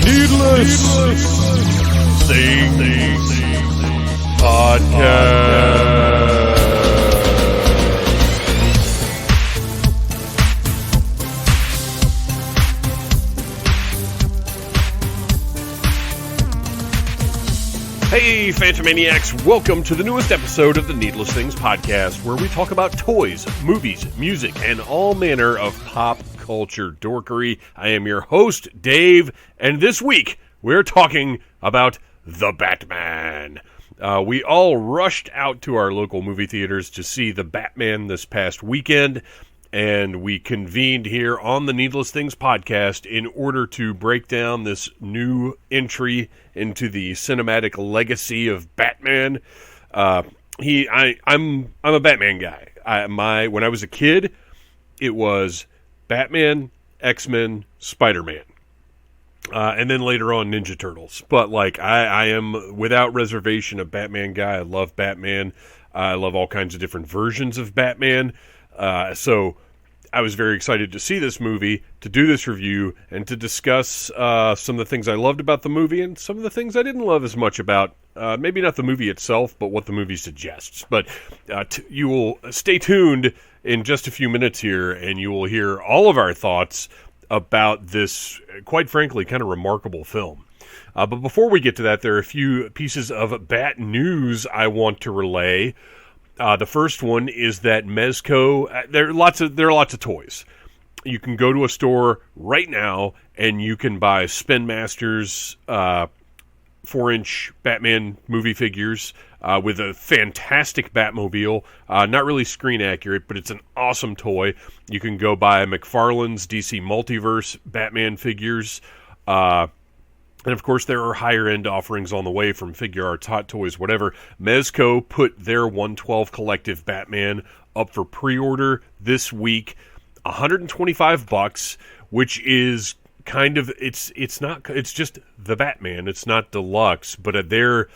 Needless Things Podcast. Hey, Phantomaniacs, welcome to the newest episode of the Needless Things Podcast, where we talk about toys, movies, music, and all manner of pop culture dorkery. I am your host, Dave, and this week we're talking about The Batman. We all rushed out to our local movie theaters to see The Batman this past weekend, and we convened here on the Needless Things Podcast in order to break down this new entry into the cinematic legacy of Batman. I'm a Batman guy. When I was a kid, it was Batman, X-Men, Spider-Man. And then later on, Ninja Turtles. But, I am, without reservation, a Batman guy. I love Batman. I love all kinds of different versions of Batman. So I was very excited to see this movie, to do this review, and to discuss some of the things I loved about the movie and some of the things I didn't love as much about, maybe not the movie itself, but what the movie suggests. But you will stay tuned in just a few minutes here, and you will hear all of our thoughts about this, quite frankly, kind of remarkable film. But before we get to that, there are a few pieces of Bat news I want to relay. The first one is that Mezco, there are lots of toys. You can go to a store right now and you can buy Spin Masters 4-inch Batman movie figures with a fantastic Batmobile. Not really screen accurate, but it's an awesome toy. You can go buy McFarlane's DC Multiverse Batman figures. And, of course, there are higher-end offerings on the way from Figure Arts, Hot Toys, whatever. Mezco put their 112 Collective Batman up for pre-order this week, $125, which is kind of, it's just the Batman. It's not deluxe, but they're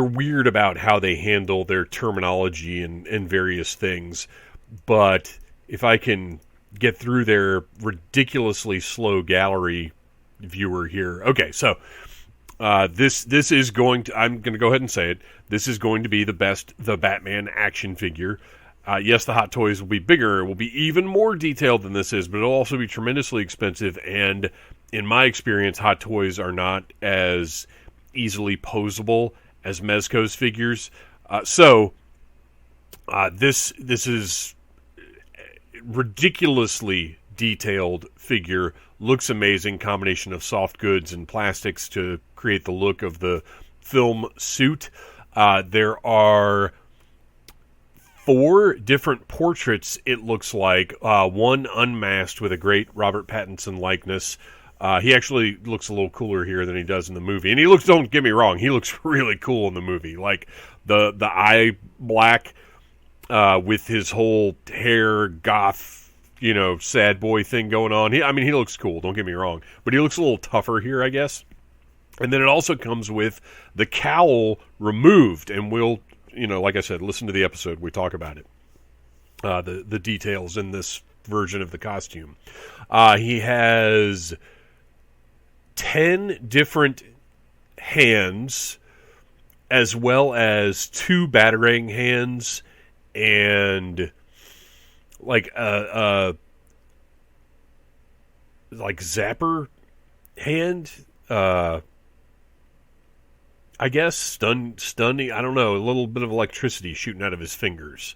weird about how they handle their terminology and various things. But if I can get through their ridiculously slow gallery viewer here. Okay, so this is going to, I'm going to go ahead and say it, this is going to be the Batman action figure. Yes, the Hot Toys will be bigger, it will be even more detailed than this is, but it'll also be tremendously expensive, and in my experience, Hot Toys are not as easily posable as Mezco's figures. So this is ridiculously detailed figure. Looks amazing, combination of soft goods and plastics to create the look of the film suit. There are 4 different portraits, it looks like. One unmasked with a great Robert Pattinson likeness. He actually looks a little cooler here than he does in the movie. And he looks, don't get me wrong, he looks really cool in the movie. Like, the eye black with his whole hair goth, sad boy thing going on. He looks cool, don't get me wrong. But he looks a little tougher here, I guess. And then it also comes with the cowl removed. And we'll, like I said, listen to the episode. We talk about it. The details in this version of the costume. He has 10 different hands, as well as 2 batarang hands, and like zapper hand, I guess, stunning. I don't know, a little bit of electricity shooting out of his fingers.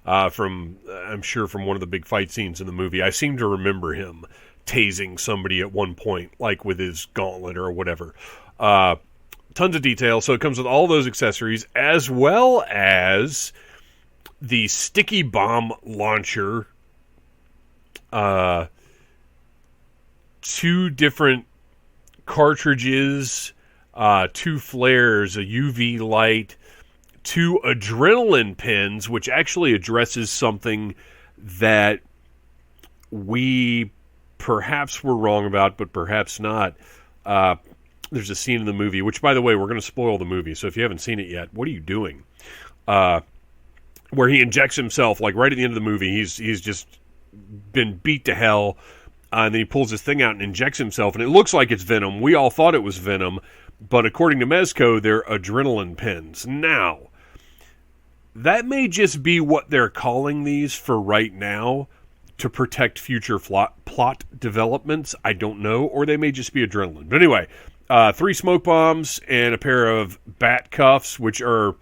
I'm sure from one of the big fight scenes in the movie. I seem to remember him tasing somebody at one point, like with his gauntlet or whatever. Tons of detail. So it comes with all those accessories, as well as the sticky bomb launcher, 2 different cartridges, 2 flares, a UV light, 2 adrenaline pins, which actually addresses something that we perhaps were wrong about, but perhaps not. There's a scene in the movie, which, by the way, we're going to spoil the movie, so if you haven't seen it yet, what are you doing? Where he injects himself, like right at the end of the movie, he's just been beat to hell, And then he pulls this thing out and injects himself, and it looks like it's venom. We all thought it was venom, but according to Mezco, they're adrenaline pens. Now, that may just be what they're calling these for right now to protect future plot developments. I don't know, or they may just be adrenaline. But anyway, 3 smoke bombs and a pair of bat cuffs, which are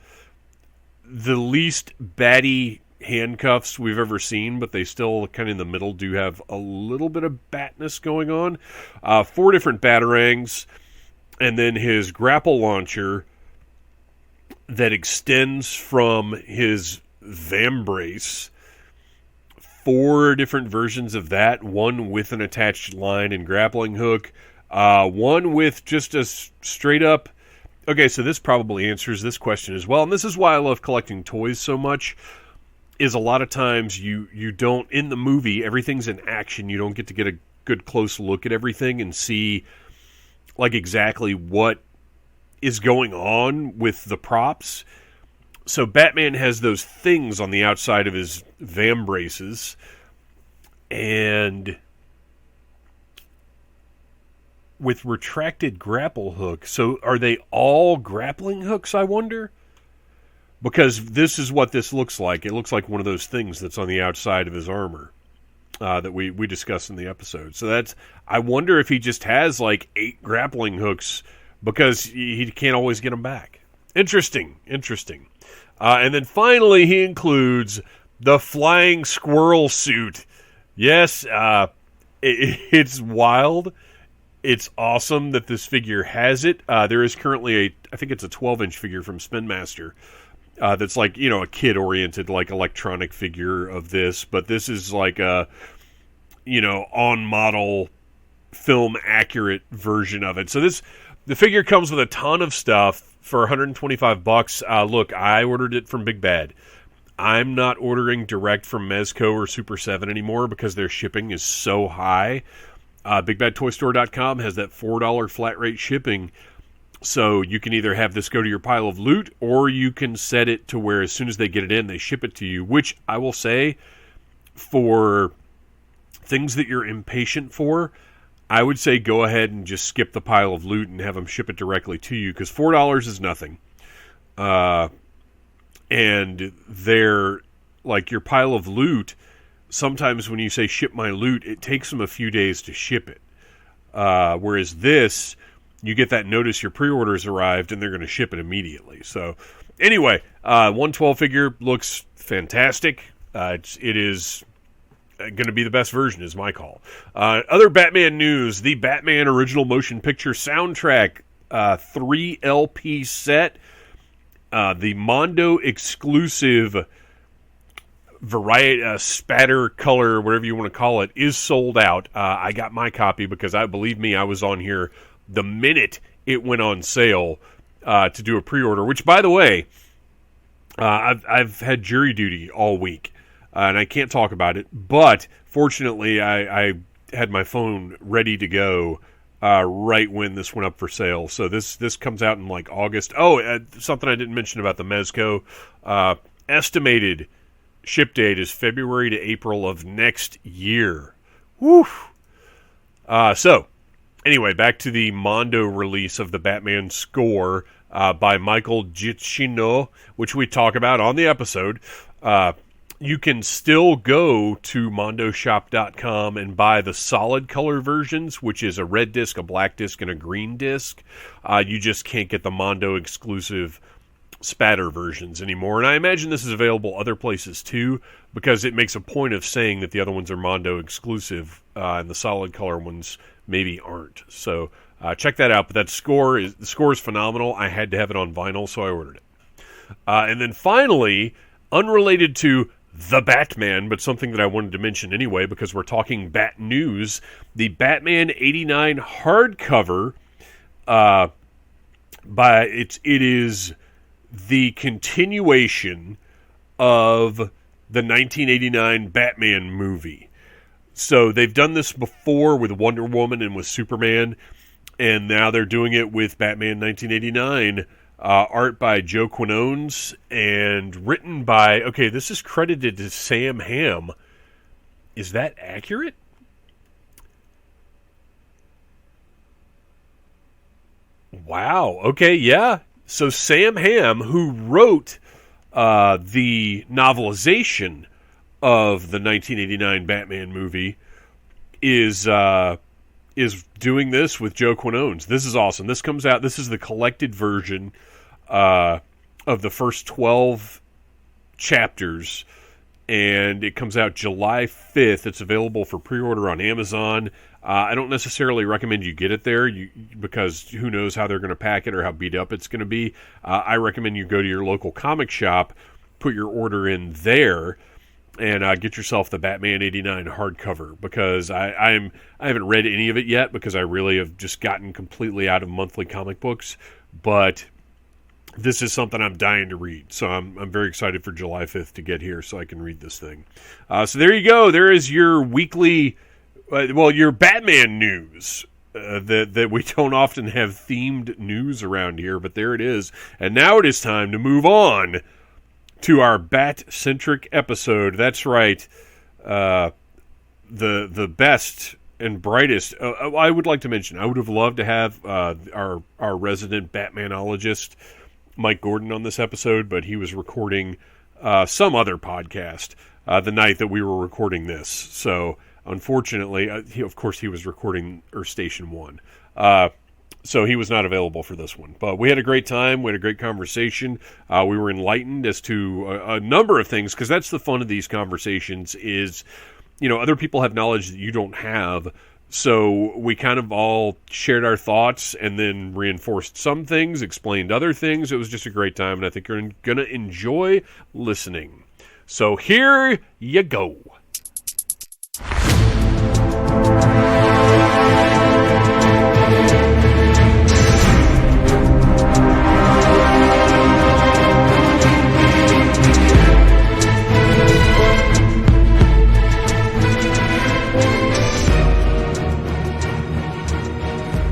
the least batty handcuffs we've ever seen, but they still kind of in the middle do have a little bit of batness going on. 4 different batarangs, and then his grapple launcher that extends from his vambrace. 4 different versions of that, one with an attached line and grappling hook, one with just a straight up... Okay, so this probably answers this question as well, and this is why I love collecting toys so much, is a lot of times you don't, in the movie, everything's in action, you don't get to get a good close look at everything and see like exactly what is going on with the props. So Batman has those things on the outside of his vambraces, and with retracted grapple hook. So are they all grappling hooks, I wonder? Because this is what this looks like. It looks like one of those things that's on the outside of his armor that we discussed in the episode. So that's, I wonder if he just has like 8 grappling hooks because he can't always get them back. Interesting. And then finally he includes the flying squirrel suit. Yes, it's wild. It's awesome that this figure has it. There is currently I think it's a 12-inch figure from Spin Master. That's like, a kid-oriented, like, electronic figure of this. But this is like a, on-model, film-accurate version of it. So the figure comes with a ton of stuff for $125. Look, I ordered it from Big Bad. I'm not ordering direct from Mezco or Super 7 anymore because their shipping is so high. BigBadToyStore.com has that $4 flat rate shipping. So you can either have this go to your pile of loot, or you can set it to where as soon as they get it in, they ship it to you, which I will say, for things that you're impatient for, I would say go ahead and just skip the pile of loot and have them ship it directly to you, because $4 is nothing. And they're, like, your pile of loot, sometimes when you say ship my loot, it takes them a few days to ship it. Whereas this... you get that notice your pre-order's arrived, and they're going to ship it immediately. So, anyway, 112 figure looks fantastic. It is going to be the best version, is my call. Other Batman news: the Batman original motion picture soundtrack 3 LP set, the Mondo exclusive variety spatter color, whatever you want to call it, is sold out. I got my copy because believe me, I was on here the minute it went on sale to do a pre-order, which, by the way, I've had jury duty all week, and I can't talk about it, but fortunately I had my phone ready to go right when this went up for sale. So this comes out in like August. Something I didn't mention about the Mezco. Estimated ship date is February to April of next year. Woo! Anyway, back to the Mondo release of the Batman score by Michael Giacchino, which we talk about on the episode. You can still go to mondoshop.com and buy the solid color versions, which is a red disc, a black disc, and a green disc. You just can't get the Mondo exclusive spatter versions anymore. And I imagine this is available other places too, because it makes a point of saying that the other ones are Mondo exclusive, and the solid color ones maybe aren't. So check that out. But the score is phenomenal. I had to have it on vinyl, so I ordered it. And then finally, unrelated to the Batman, but something that I wanted to mention anyway, because we're talking Bat News, the Batman 89 hardcover, it is the continuation of the 1989 Batman movie. So they've done this before with Wonder Woman and with Superman, and now they're doing it with Batman 1989, art by Joe Quinones, and written by, this is credited to Sam Hamm. Is that accurate? Wow. Okay. Yeah. So Sam Hamm, who wrote the novelization of the 1989 Batman movie, is doing this with Joe Quinones. This is awesome. This comes out. This is the collected version of the first 12 chapters, and it comes out July 5th. It's available for pre-order on Amazon. I don't necessarily recommend you get it there because who knows how they're going to pack it or how beat up it's going to be. I recommend you go to your local comic shop, put your order in there, and get yourself the Batman 89 hardcover, because I haven't read any of it yet because I really have just gotten completely out of monthly comic books. But this is something I'm dying to read, so I'm very excited for July 5th to get here so I can read this thing. So there you go. There is your weekly, your Batman news. That we don't often have themed news around here, but there it is. And now it is time to move on to our Bat-centric episode. That's right. The best and brightest. I would like to mention, I would have loved to have our resident Batmanologist, Mike Gordon, on this episode, but he was recording some other podcast the night that we were recording this. So, unfortunately, of course, he was recording Earth Station 1. So he was not available for this one. But we had a great time. We had a great conversation. We were enlightened as to a number of things, because that's the fun of these conversations is, other people have knowledge that you don't have. So we kind of all shared our thoughts and then reinforced some things, explained other things. It was just a great time, and I think you're going to enjoy listening. So here you go.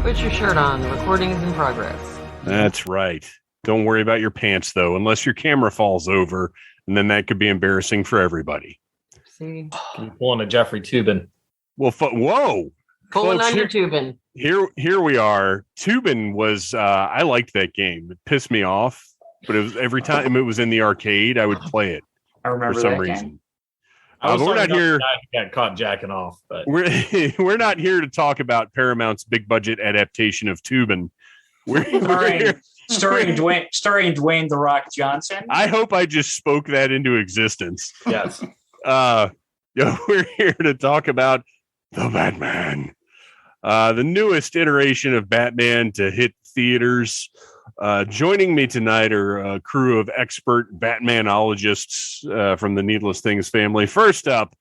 Put your shirt on. The recording is in progress. That's right. Don't worry about your pants, though, unless your camera falls over, and then that could be embarrassing for everybody. See? Pulling a Jeffrey Toobin. Well, whoa. Pulling Folks, on your Toobin. Here we are. Toobin was, I liked that game. It pissed me off, but it was every time it was in the arcade, I would play it. I remember for some that reason. game. We're not here. Got caught jacking off, but We're not here to talk about Paramount's big budget adaptation of Toobin. We're here. Starring Dwayne The Rock Johnson. I hope I just spoke that into existence. yes. We're here to talk about the Batman, the newest iteration of Batman to hit theaters. Joining me tonight are a crew of expert Batmanologists from the Needless Things family. First up,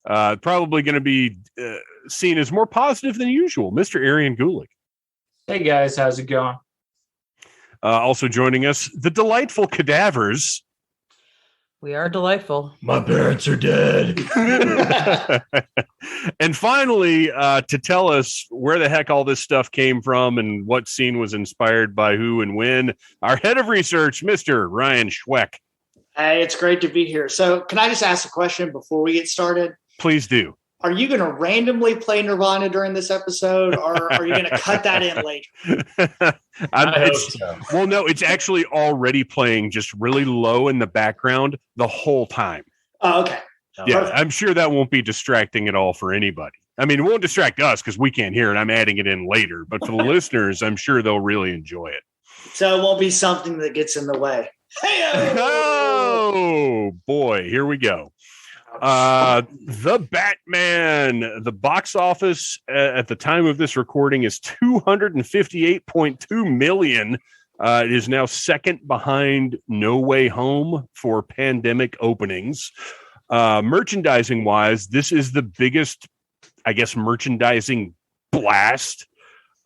probably going to be seen as more positive than usual, Mr. Arian Gulick. Hey guys, how's it going? Also joining us, the delightful Cadavers. We are delightful. My parents are dead. And finally, to tell us where the heck all this stuff came from and what scene was inspired by who and when, our head of research, Mr. Ryan Schweck. Hey, it's great to be here. So can I just ask a question before we get started? Please do. Are you going to randomly play Nirvana during this episode, or are you going to cut that in later? I hope so. Well, no, it's actually already playing just really low in the background the whole time. Oh, okay. Yeah, Perfect. I'm sure that won't be distracting at all for anybody. I mean, it won't distract us because we can't hear it. I'm adding it in later. But for the listeners, I'm sure they'll really enjoy it. So it won't be something that gets in the way. Hey, Oh, boy. Here we go. The Batman, the box office at the time of this recording is $258.2 million. It is now second behind No Way Home for pandemic openings. Merchandising wise, this is the biggest, I guess, merchandising blast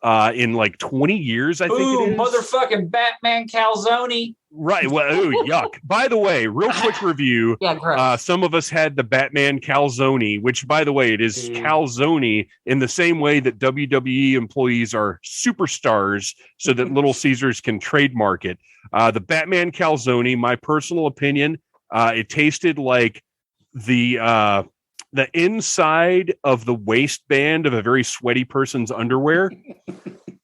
in like 20 years, I think it is. Motherfucking Batman Calzone. Right. Well, ooh, yuck. By the way, real quick review. Yeah, gross. Some of us had the Batman calzone, which, by the way, it is calzone in the same way that WWE employees are superstars so that Little Caesars can trademark it. The Batman calzone, my personal opinion, it tasted like the inside of the waistband of a very sweaty person's underwear.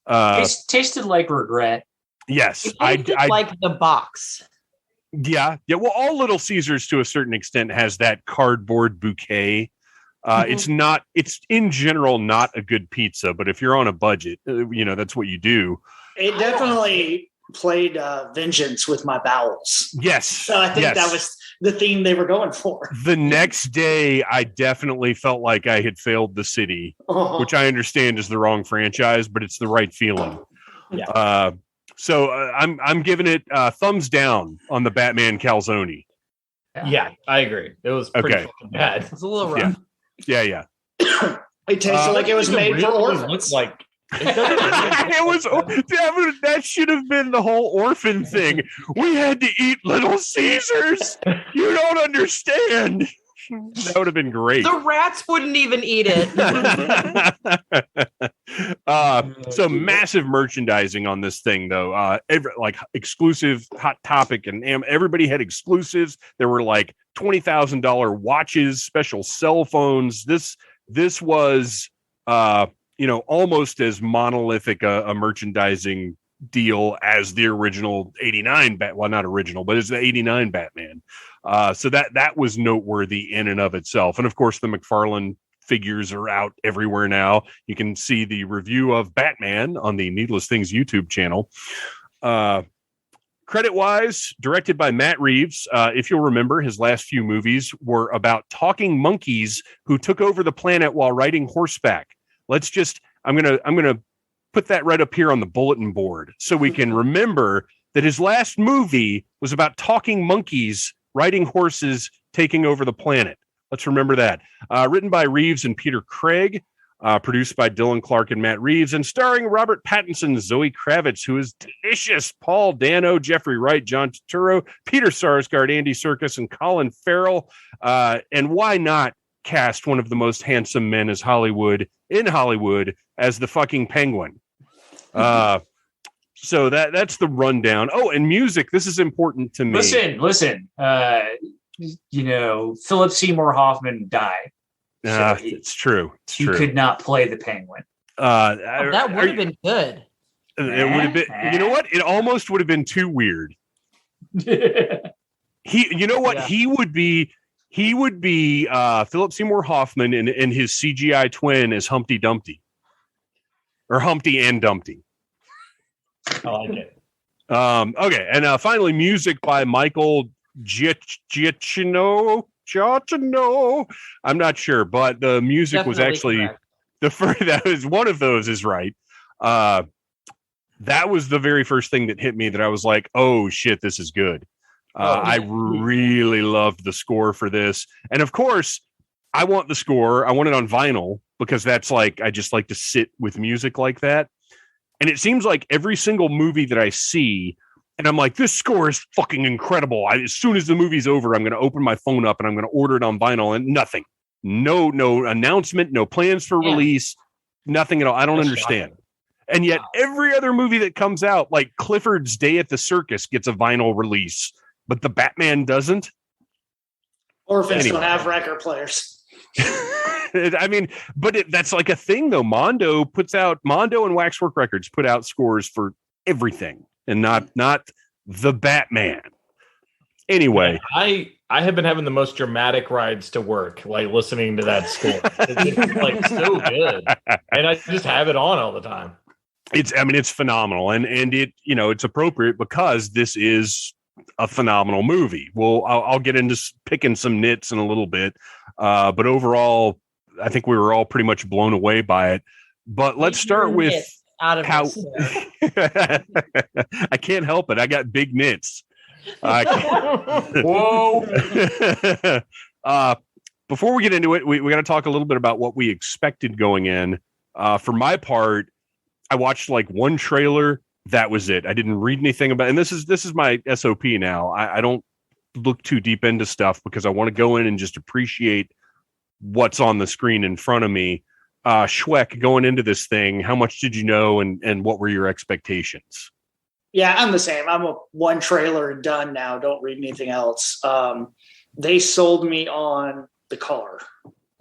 Tasted like regret. Yes, It I tasted like the box. yeah. Well, all Little Caesars to a certain extent has that cardboard bouquet. It's in general not a good pizza, but if you're on a budget, that's what you do. It definitely played vengeance with my bowels. Yes. So I think that was the theme they were going for. The next day, I definitely felt like I had failed the city, which I understand is the wrong franchise, but it's the right feeling. Yeah. So I'm giving it thumbs down on the Batman calzone. Yeah, I agree. It was pretty fucking bad. It's a little rough. Yeah. It tasted like it was made for orphans. Looks like it was. That should have been the whole orphan thing. We had to eat Little Caesars. You don't understand. That would have been great. The rats wouldn't even eat it. So massive merchandising on this thing, though. Exclusive Hot Topic, and everybody had exclusives. There were like $20,000 watches, special cell phones. This was, almost as monolithic a merchandising deal as the original 89 not original, but it's the 89 Batman. So that was noteworthy in and of itself. And of course, the McFarlane figures are out everywhere now. You can see the review of Batman on the Needless Things YouTube channel. Credit-wise, directed by Matt Reeves. If you'll remember, his last few movies were about talking monkeys who took over the planet while riding horseback. I'm gonna put that right up here on the bulletin board so we can remember that his last movie was about talking monkeys riding horses taking over the planet. Let's remember that. Written by Reeves and Peter Craig, produced by Dylan Clark and Matt Reeves, and starring Robert Pattinson, Zoe Kravitz, who is delicious, Paul Dano, Jeffrey Wright, John Turturro, Peter Sarsgaard, Andy Serkis, and Colin Farrell. And why not cast one of the most handsome men in Hollywood as the fucking Penguin? So that's the rundown. Oh, and music. This is important to me. Listen. Philip Seymour Hoffman died. So it's true. He could not play the Penguin. That would have been good. It would have been. You know what? It almost would have been too weird. You know what? Yeah. He would be Philip Seymour Hoffman and his CGI twin as Humpty Dumpty, or Humpty and Dumpty. I like it. Okay, and finally, music by Michael Giacchino. I'm not sure, but the music Definitely was actually correct. the first. That was one of those is right. That was the very first thing that hit me that I was like, "Oh shit, this is good." I really loved the score for this, and of course, I want the score. I want it on vinyl because that's like I just like to sit with music like that. And it seems like every single movie that I see, and I'm like, this score is fucking incredible. As soon as the movie's over, I'm going to open my phone up and I'm going to order it on vinyl, and nothing. No announcement, no plans for release, nothing at all. I don't understand. And yet every other movie that comes out, like Clifford's Day at the Circus, gets a vinyl release, but the Batman doesn't. Orphans don't have record players. I mean, but that's like a thing, though. Mondo and Waxwork Records put out scores for everything, and not the Batman. Anyway, I have been having the most dramatic rides to work, like listening to that score. It's like so good, and I just have it on all the time. It's phenomenal, and it it's appropriate because this is a phenomenal movie. Well, I'll get into picking some nits in a little bit, but overall, I think we were all pretty much blown away by it. But let's start with how I can't help it. I got big nits. Whoa. Before we get into it, we got to talk a little bit about what we expected going in. For my part, I watched like one trailer. That was it. I didn't read anything about it. And this is my SOP now. I don't look too deep into stuff because I want to go in and just appreciate what's on the screen in front of me. Schweck, going into this thing, how much did you know and what were your expectations? Yeah, I'm the same. I'm a one trailer and done now. Don't read anything else. They sold me on the car.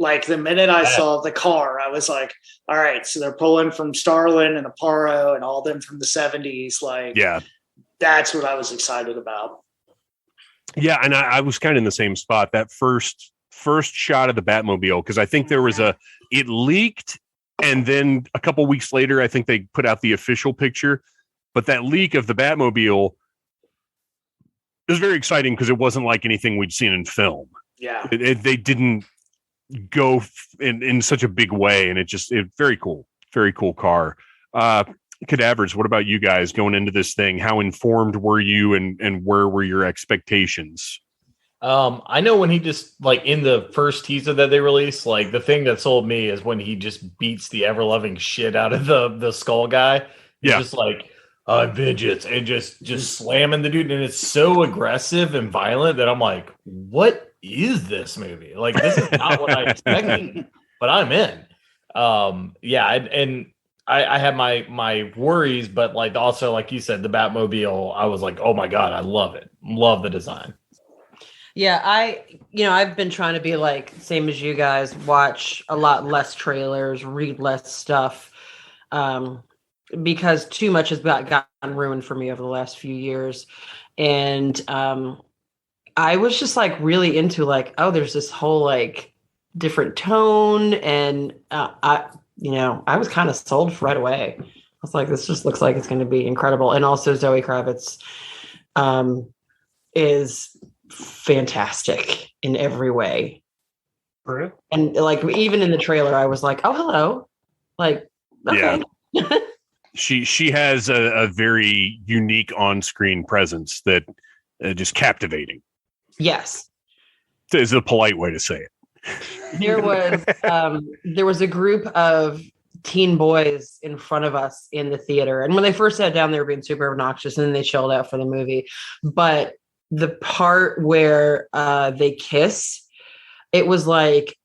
Like the minute I saw the car, I was like, all right, so they're pulling from Starlin and Aparo and all them from the 70s. Like, that's what I was excited about. Yeah, and I was kind of in the same spot. That first shot of the Batmobile, because I think there was it leaked, and then a couple weeks later, I think they put out the official picture. But that leak of the Batmobile was very exciting because it wasn't like anything we'd seen in film. Yeah, they didn't go in such a big way, and it very cool car. Cadavers, what about you guys going into this thing? How informed were you, and where were your expectations? I know when he just, like, in the first teaser that they released, like, the thing that sold me is when he just beats the ever-loving shit out of the skull guy. He's just like, I'm vengeance, and just slamming the dude, and it's so aggressive and violent that I'm like, what is this movie? Like, this is not what I expected, but I'm in. I had my worries, but, like, also, like you said, the Batmobile, I was like, oh my God, I love it. Love the design. Yeah, I've been trying to be like, same as you guys, watch a lot less trailers, read less stuff, because too much has gotten ruined for me over the last few years. And I was just like really into like, oh, there's this whole like different tone. And I was kind of sold right away. I was like, this just looks like it's going to be incredible. And also Zoe Kravitz is fantastic in every way. True. And like, even in the trailer, I was like, oh, hello. Like, okay. Yeah. She has a very unique on-screen presence that just captivating. Yes. Is a polite way to say it. There was a group of teen boys in front of us in the theater. And when they first sat down, they were being super obnoxious, and then they chilled out for the movie. But the part where they kiss, it was like,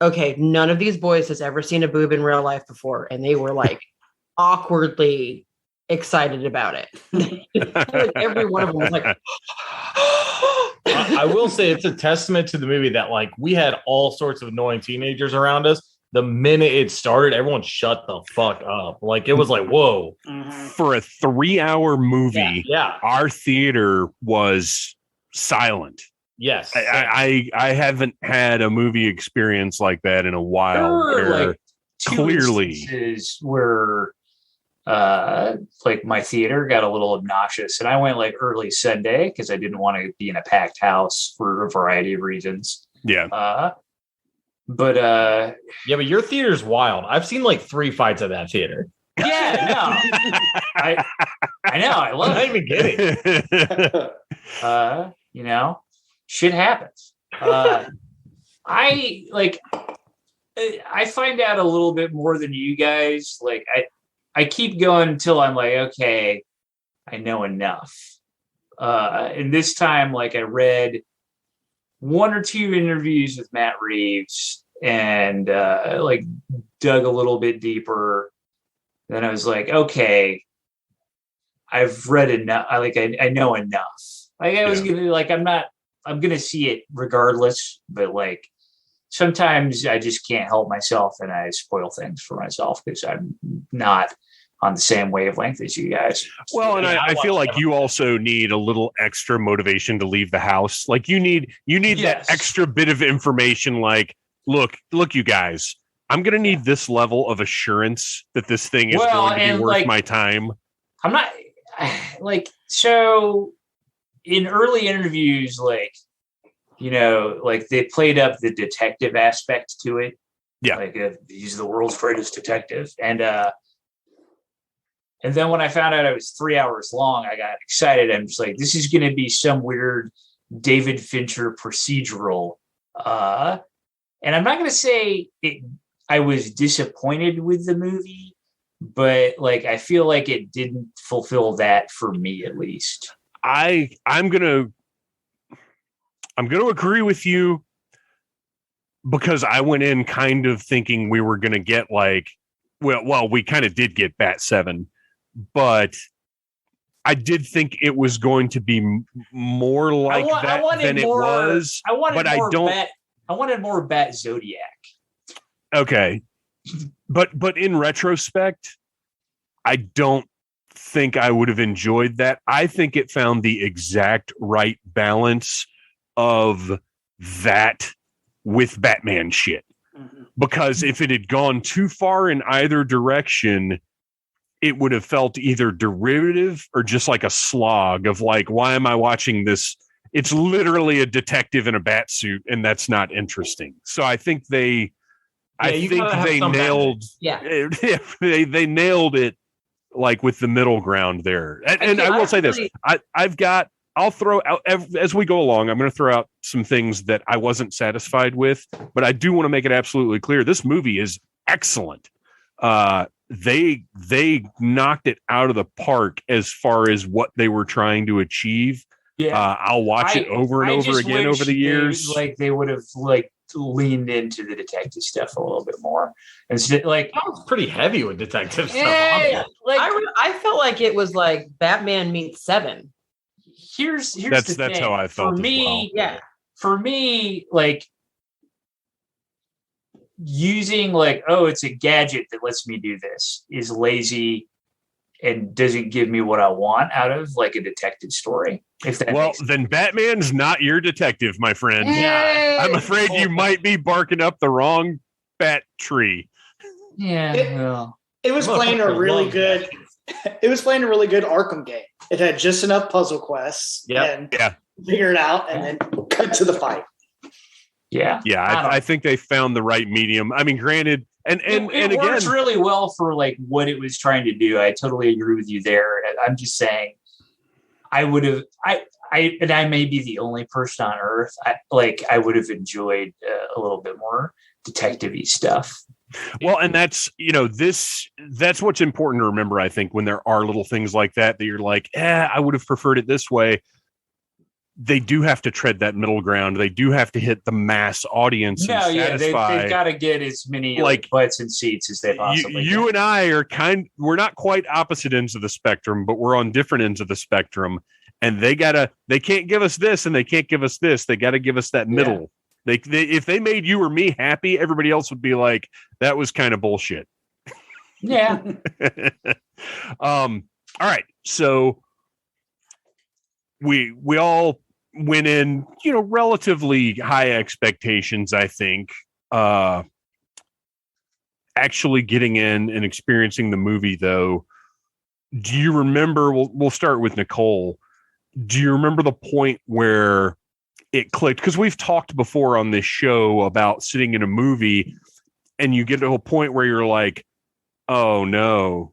okay, none of these boys has ever seen a boob in real life before. And they were like awkwardly excited about it. Like every one of them was like, I will say it's a testament to the movie that, like, we had all sorts of annoying teenagers around us. The minute it started, everyone shut the fuck up. Like, it was like, whoa. For a 3-hour movie, yeah. Our theater was silent. Yes. I haven't had a movie experience like that in a while. Where like clearly instances where like my theater got a little obnoxious, and I went like early Sunday because I didn't want to be in a packed house for a variety of reasons. Yeah. But your theater's wild. I've seen like 3 fights at that theater. Yeah, no. I know, I love I'm not even kidding. Shit happens. I find out a little bit more than you guys. Like I keep going until I'm like, okay, I know enough. And this time, like, I read 1 or 2 interviews with Matt Reeves and like dug a little bit deeper. Then I was like, okay, I've read enough. I know enough. Like, I was gonna, like, I'm gonna see it regardless, but like sometimes I just can't help myself and I spoil things for myself because I'm not on the same wavelength as you guys. Well, and I feel like you also need a little extra motivation to leave the house. Like you need that extra bit of information. Like, look, you guys, I'm going to need this level of assurance that this thing is going to be worth my time. I'm not like, so in early interviews, like, like they played up the detective aspect to it. Yeah. Like he's the world's greatest detective. And then when I found out it was 3 hours long, I got excited. I'm just like, this is going to be some weird David Fincher procedural. And I'm not going to say I was disappointed with the movie, but like, I feel like it didn't fulfill that for me, at least. I'm going to agree with you because I went in kind of thinking we were going to get like, well, we kind of did get Bat 7. But I did think it was going to be more than it was. I wanted more Bat Zodiac. Okay. But in retrospect, I don't think I would have enjoyed that. I think it found the exact right balance of that with Batman shit. Because if it had gone too far in either direction, it would have felt either derivative or just like a slog of like, why am I watching this? It's literally a detective in a bat suit, and that's not interesting. So I think they nailed. Yeah, they nailed it, like with the middle ground there. And I will say this: I'll throw out as we go along. I'm going to throw out some things that I wasn't satisfied with, but I do want to make it absolutely clear: this movie is excellent. They knocked it out of the park as far as what they were trying to achieve. Yeah, I'll watch it over and over again over the years. They would have leaned into the detective stuff a little bit more. Instead, that was pretty heavy with detective stuff. I felt like it was like Batman meets Seven. Here's that's how I felt for me. Well. Yeah, for me, using it's a gadget that lets me do this is lazy and doesn't give me what I want out of a detective story. If that then Batman's not your detective, my friend. Yeah, I'm afraid you might be barking up the wrong bat tree. Yeah, it was playing a really good. It was playing a really good Arkham game. It had just enough puzzle quests and figure it out, and then cut to the fight. Yeah, I think they found the right medium. I mean, granted, and it works again, really well for what it was trying to do. I totally agree with you there. I'm just saying, I would have, and I may be the only person on Earth. I would have enjoyed a little bit more detective-y stuff. Well, and that's what's important to remember. I think when there are little things like that you're like, I would have preferred it this way. They do have to tread that middle ground. They do have to hit the mass audience. They've got to get as many butts and seats as they possibly can. You and I are we're not quite opposite ends of the spectrum, but we're on different ends of the spectrum. And they can't give us this and they can't give us this. They got to give us that middle. They if they made you or me happy, everybody else would be like, that was kind of bullshit. Yeah. All right. So we all went in, relatively high expectations, I think. Actually getting in and experiencing the movie, though, do you remember, we'll start with Nicole. Do you remember the point where it clicked? Because we've talked before on this show about sitting in a movie and you get to a point where you're like, oh no,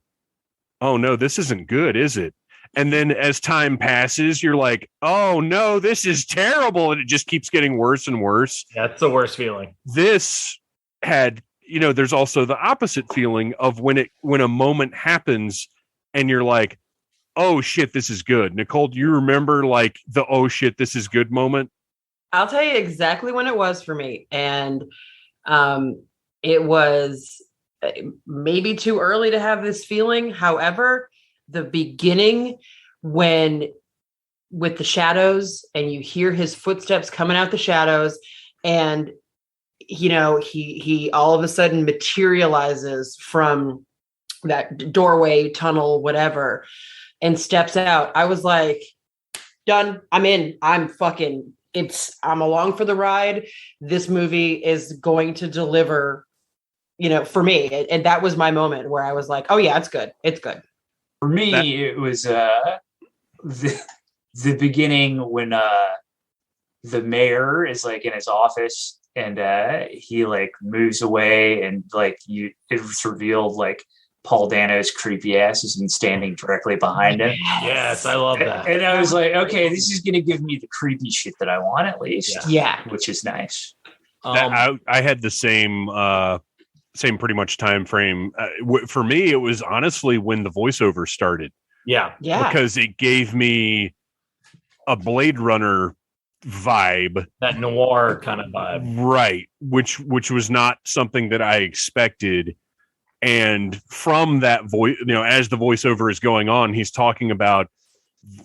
this isn't good, is it? And then as time passes, you're like, oh no, this is terrible. And it just keeps getting worse and worse. That's the worst feeling. This had, there's also the opposite feeling of when a moment happens and you're like, oh shit, this is good. Nicole, do you remember the, oh shit, this is good moment? I'll tell you exactly when it was for me. And it was maybe too early to have this feeling. However, the beginning with the shadows and you hear his footsteps coming out the shadows and he all of a sudden materializes from that doorway, tunnel, whatever, and steps out. I was like, done. I'm in. I'm along for the ride. This movie is going to deliver, for me. And that was my moment where I was like, oh yeah, it's good. It's good. For me, it was the beginning when the mayor is in his office and he moves away and it's revealed Paul Dano's creepy ass has been standing directly behind him. Yes, I love that. And I was like, okay, this is going to give me the creepy shit that I want at least. Yeah. Which is nice. I had the same pretty much time frame. For me, it was honestly when the voiceover started. Yeah. Because it gave me a Blade Runner vibe. That noir kind of vibe. Right. Which was not something that I expected. And from that voice, as the voiceover is going on, he's talking about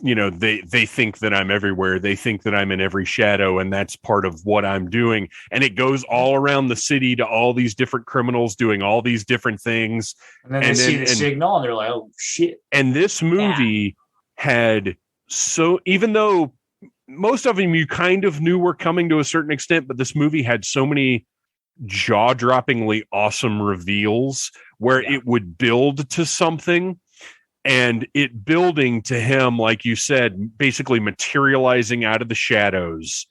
they think that I'm everywhere. They think that I'm in every shadow, and that's part of what I'm doing. And it goes all around the city to all these different criminals doing all these different things. And then they see the signal and they're like, oh shit. And this movie had even though most of them you kind of knew were coming to a certain extent, but this movie had so many jaw-droppingly awesome reveals where it would build to something. And it building to him, like you said, basically materializing out of the shadows.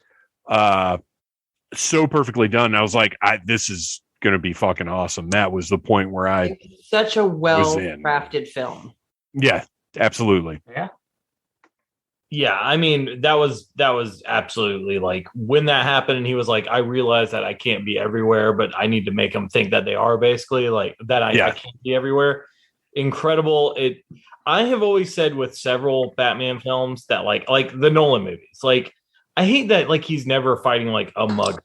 So perfectly done. I was like, this is going to be fucking awesome. That was the point where such a well-crafted film. Yeah, absolutely. Yeah. Yeah, I mean, that was absolutely like when that happened and he was like, I realize that I can't be everywhere, but I need to make them think that they are, basically like that I can't be everywhere. Incredible. I have always said with several Batman films that like the Nolan movies, like I hate that like he's never fighting like a mug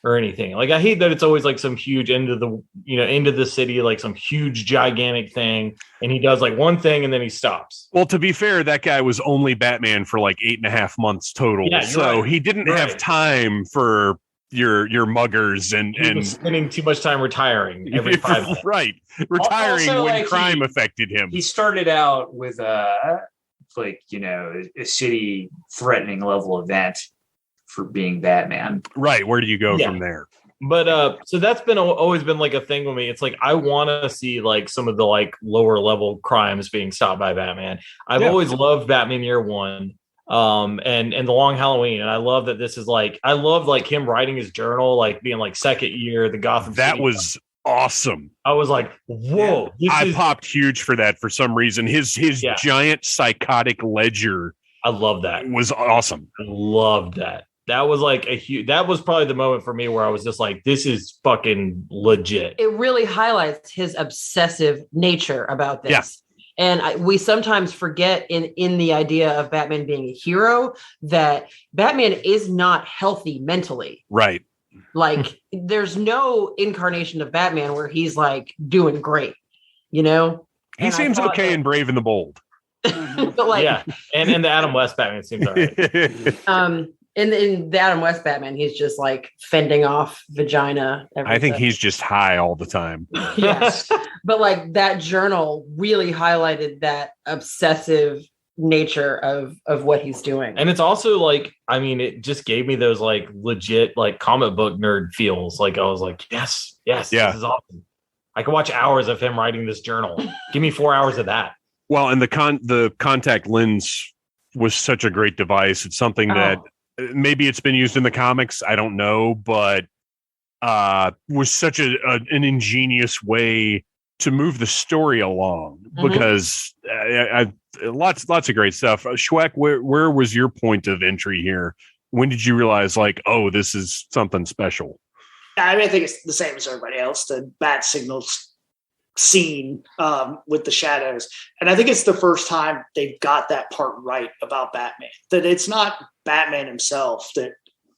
or anything. Like I hate that it's always like some huge into the city, like some huge gigantic thing, and he does like one thing and then he stops. Well, to be fair, that guy was only Batman for like 8.5 months total, so he didn't have time for your muggers and spending too much time retiring every 5 minutes. Right, retiring also, when crime affected him. He started out with a city threatening level event for being Batman. Right, where do you go from there? But so that's always been like a thing with me. It's like I want to see like some of the like lower level crimes being stopped by Batman. I've always loved Batman Year One. And the Long Halloween, and I love that this is like I love like him writing his journal, like being like second year the Gotham that City was awesome. I was like, whoa, I popped huge for that for some reason. His giant psychotic ledger, I love that. Was awesome. I loved that. That was like that was probably the moment for me where I was just like, this is fucking legit. It really highlights his obsessive nature about this. And we sometimes forget in the idea of Batman being a hero that Batman is not healthy mentally. Right. Like there's no incarnation of Batman where he's like doing great, He seems okay in Brave and the Bold. But like, and the Adam West Batman seems all right. In the Adam West Batman, he's just like fending off vagina. I think he's just high all the time. Yes. But like that journal really highlighted that obsessive nature of what he's doing. And it's also like, I mean, it just gave me those like legit like comic book nerd feels. Like I was like, yes, this is awesome. I could watch hours of him writing this journal. Give me 4 hours of that. Well, and the contact lens was such a great device. It's something that maybe it's been used in the comics. I don't know, but was such an ingenious way to move the story along because lots of great stuff. Schweck, where was your point of entry here? When did you realize like, oh, this is something special? I think it's the same as everybody else. The bat signals scene with the shadows. And I think it's the first time they've got that part right about Batman, that it's not Batman himself that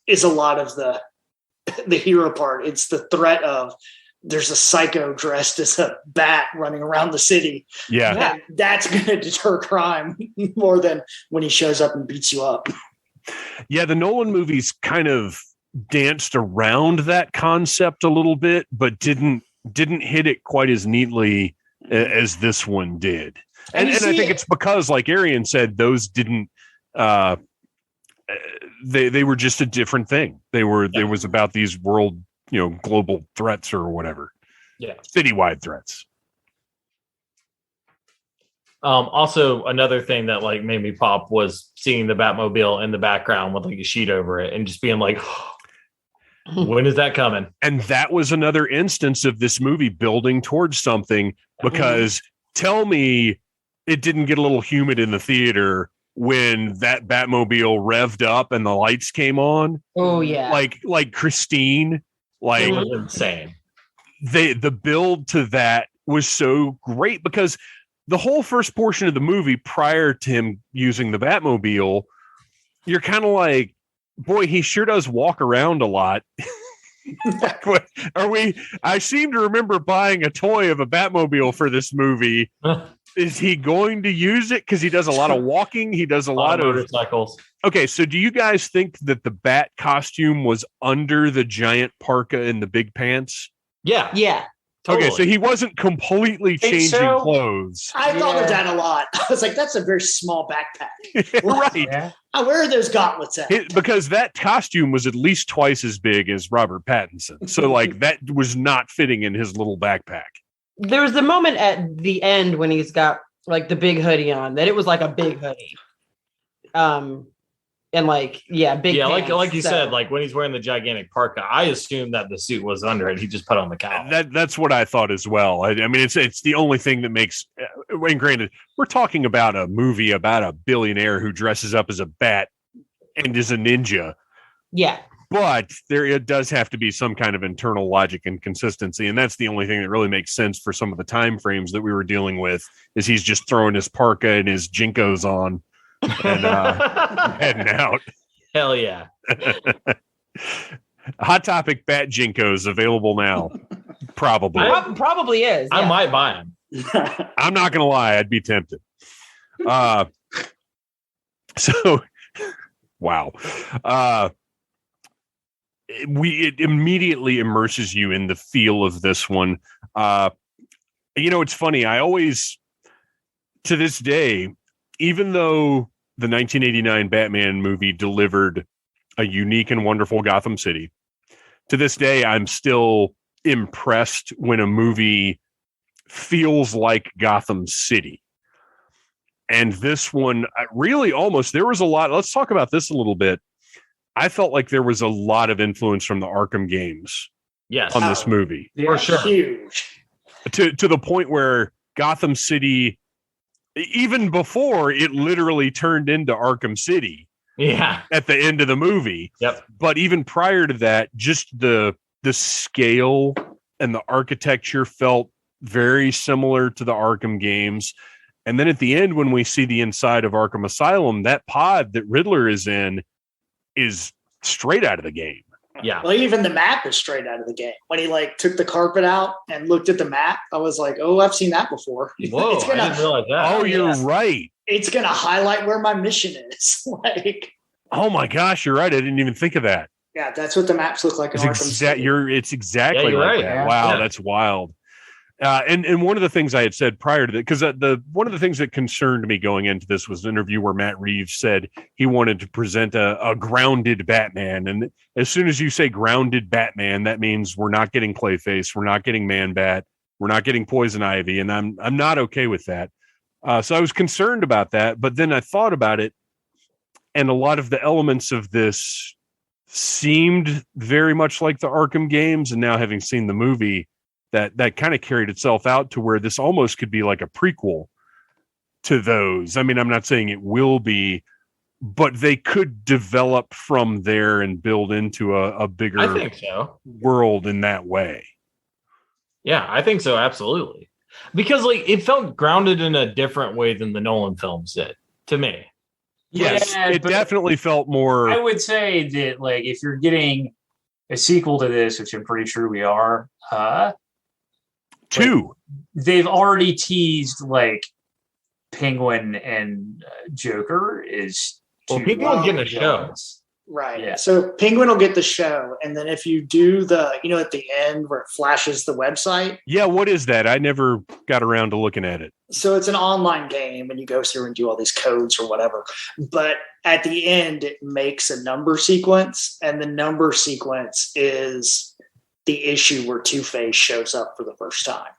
is a lot of the hero part. It's the threat of there's a psycho dressed as a bat running around the city. Yeah. And that's going to deter crime more than when he shows up and beats you up. Yeah. The Nolan movies kind of danced around that concept a little bit, but didn't hit it quite as neatly as this one did. And I think it's because, like Arian said, those didn't, they were just a different thing. It was about these world, global threats or whatever. Yeah. Citywide threats. Also another thing that like made me pop was seeing the Batmobile in the background with like a sheet over it and just being like, when is that coming? And that was another instance of this movie building towards something, because tell me it didn't get a little humid in the theater when that Batmobile revved up and the lights came on. Oh yeah. Like Christine, like it was insane. The build to that was so great because the whole first portion of the movie prior to him using the Batmobile, you're kind of like, boy, he sure does walk around a lot. Are we? I seem to remember buying a toy of a Batmobile for this movie. Is he going to use it? Because he does a lot of walking. He does a lot of motorcycles. Okay, so do you guys think that the Bat costume was under the giant parka and the big pants? Yeah. Yeah. Totally. Okay, so he wasn't completely changing clothes. I thought of that a lot. I was like, that's a very small backpack. Right. Yeah. Where are those gauntlets at? Because that costume was at least twice as big as Robert Pattinson. So, like, that was not fitting in his little backpack. There was a moment at the end when he's got like the big hoodie on that it was like a big hoodie. And like, big pants, like you said, like when he's wearing the gigantic parka, I assumed that the suit was under it. He just put on the cowl. That's what I thought as well. I mean, it's the only thing that makes. And granted, we're talking about a movie about a billionaire who dresses up as a bat and is a ninja. Yeah, but it does have to be some kind of internal logic and consistency, and that's the only thing that really makes sense for some of the time frames that we were dealing with. Is he's just throwing his parka and his jinkos on. And heading out. Hell yeah. Hot Topic Bat Jinkos available now. Probably. Probably is. I might buy them. I'm not going to lie. I'd be tempted. So, wow. It immediately immerses you in the feel of this one. It's funny. I always, to this day, even though the 1989 Batman movie delivered a unique and wonderful Gotham City, to this day, I'm still impressed when a movie feels like Gotham City. And this one, really almost, there was a lot. Let's talk about this a little bit. I felt like there was a lot of influence from the Arkham games on this movie. Yeah, for sure. Huge. To the point where Gotham City, even before it literally turned into Arkham City at the end of the movie. Yep. But even prior to that, just the scale and the architecture felt very similar to the Arkham games. And then at the end, when we see the inside of Arkham Asylum, that pod that Riddler is in is straight out of the game. Yeah. Well, even the map is straight out of the game. When he took the carpet out and looked at the map, I was like, "Oh, I've seen that before." Whoa, I didn't realize that. Oh, you're right. It's gonna highlight where my mission is. Oh my gosh, you're right. I didn't even think of that. Yeah, that's what the maps look like in Arkham City. It's exactly you're like right. that. Yeah. Wow, Yeah. that's wild. And one of the things I had said prior to that, because one of the things that concerned me going into this was an interview where Matt Reeves said he wanted to present a grounded Batman. And as soon as you say grounded Batman, that means we're not getting Clayface, we're not getting Man-Bat, we're not getting Poison Ivy, and I'm not okay with that. So I was concerned about that, but then I thought about it, and a lot of the elements of this seemed very much like the Arkham games, and now having seen the movie, that kind of carried itself out to where this almost could be like a prequel to those. I mean, I'm not saying it will be, but they could develop from there and build into a bigger I think so. world in that way. Yeah, I think so. Absolutely. Because it felt grounded in a different way than the Nolan films did to me. Yes, Yeah, it definitely felt more. I would say that if you're getting a sequel to this, which I'm pretty sure we are, two. They've already teased Penguin and Joker is. Well, Penguin's getting a show. villains. Right. Yeah. So Penguin will get the show. And then if you do at the end where it flashes the website. Yeah, what is that? I never got around to looking at it. So it's an online game and you go through and do all these codes or whatever. But at the end, it makes a number sequence. And the number sequence is the issue where Two-Face shows up for the first time.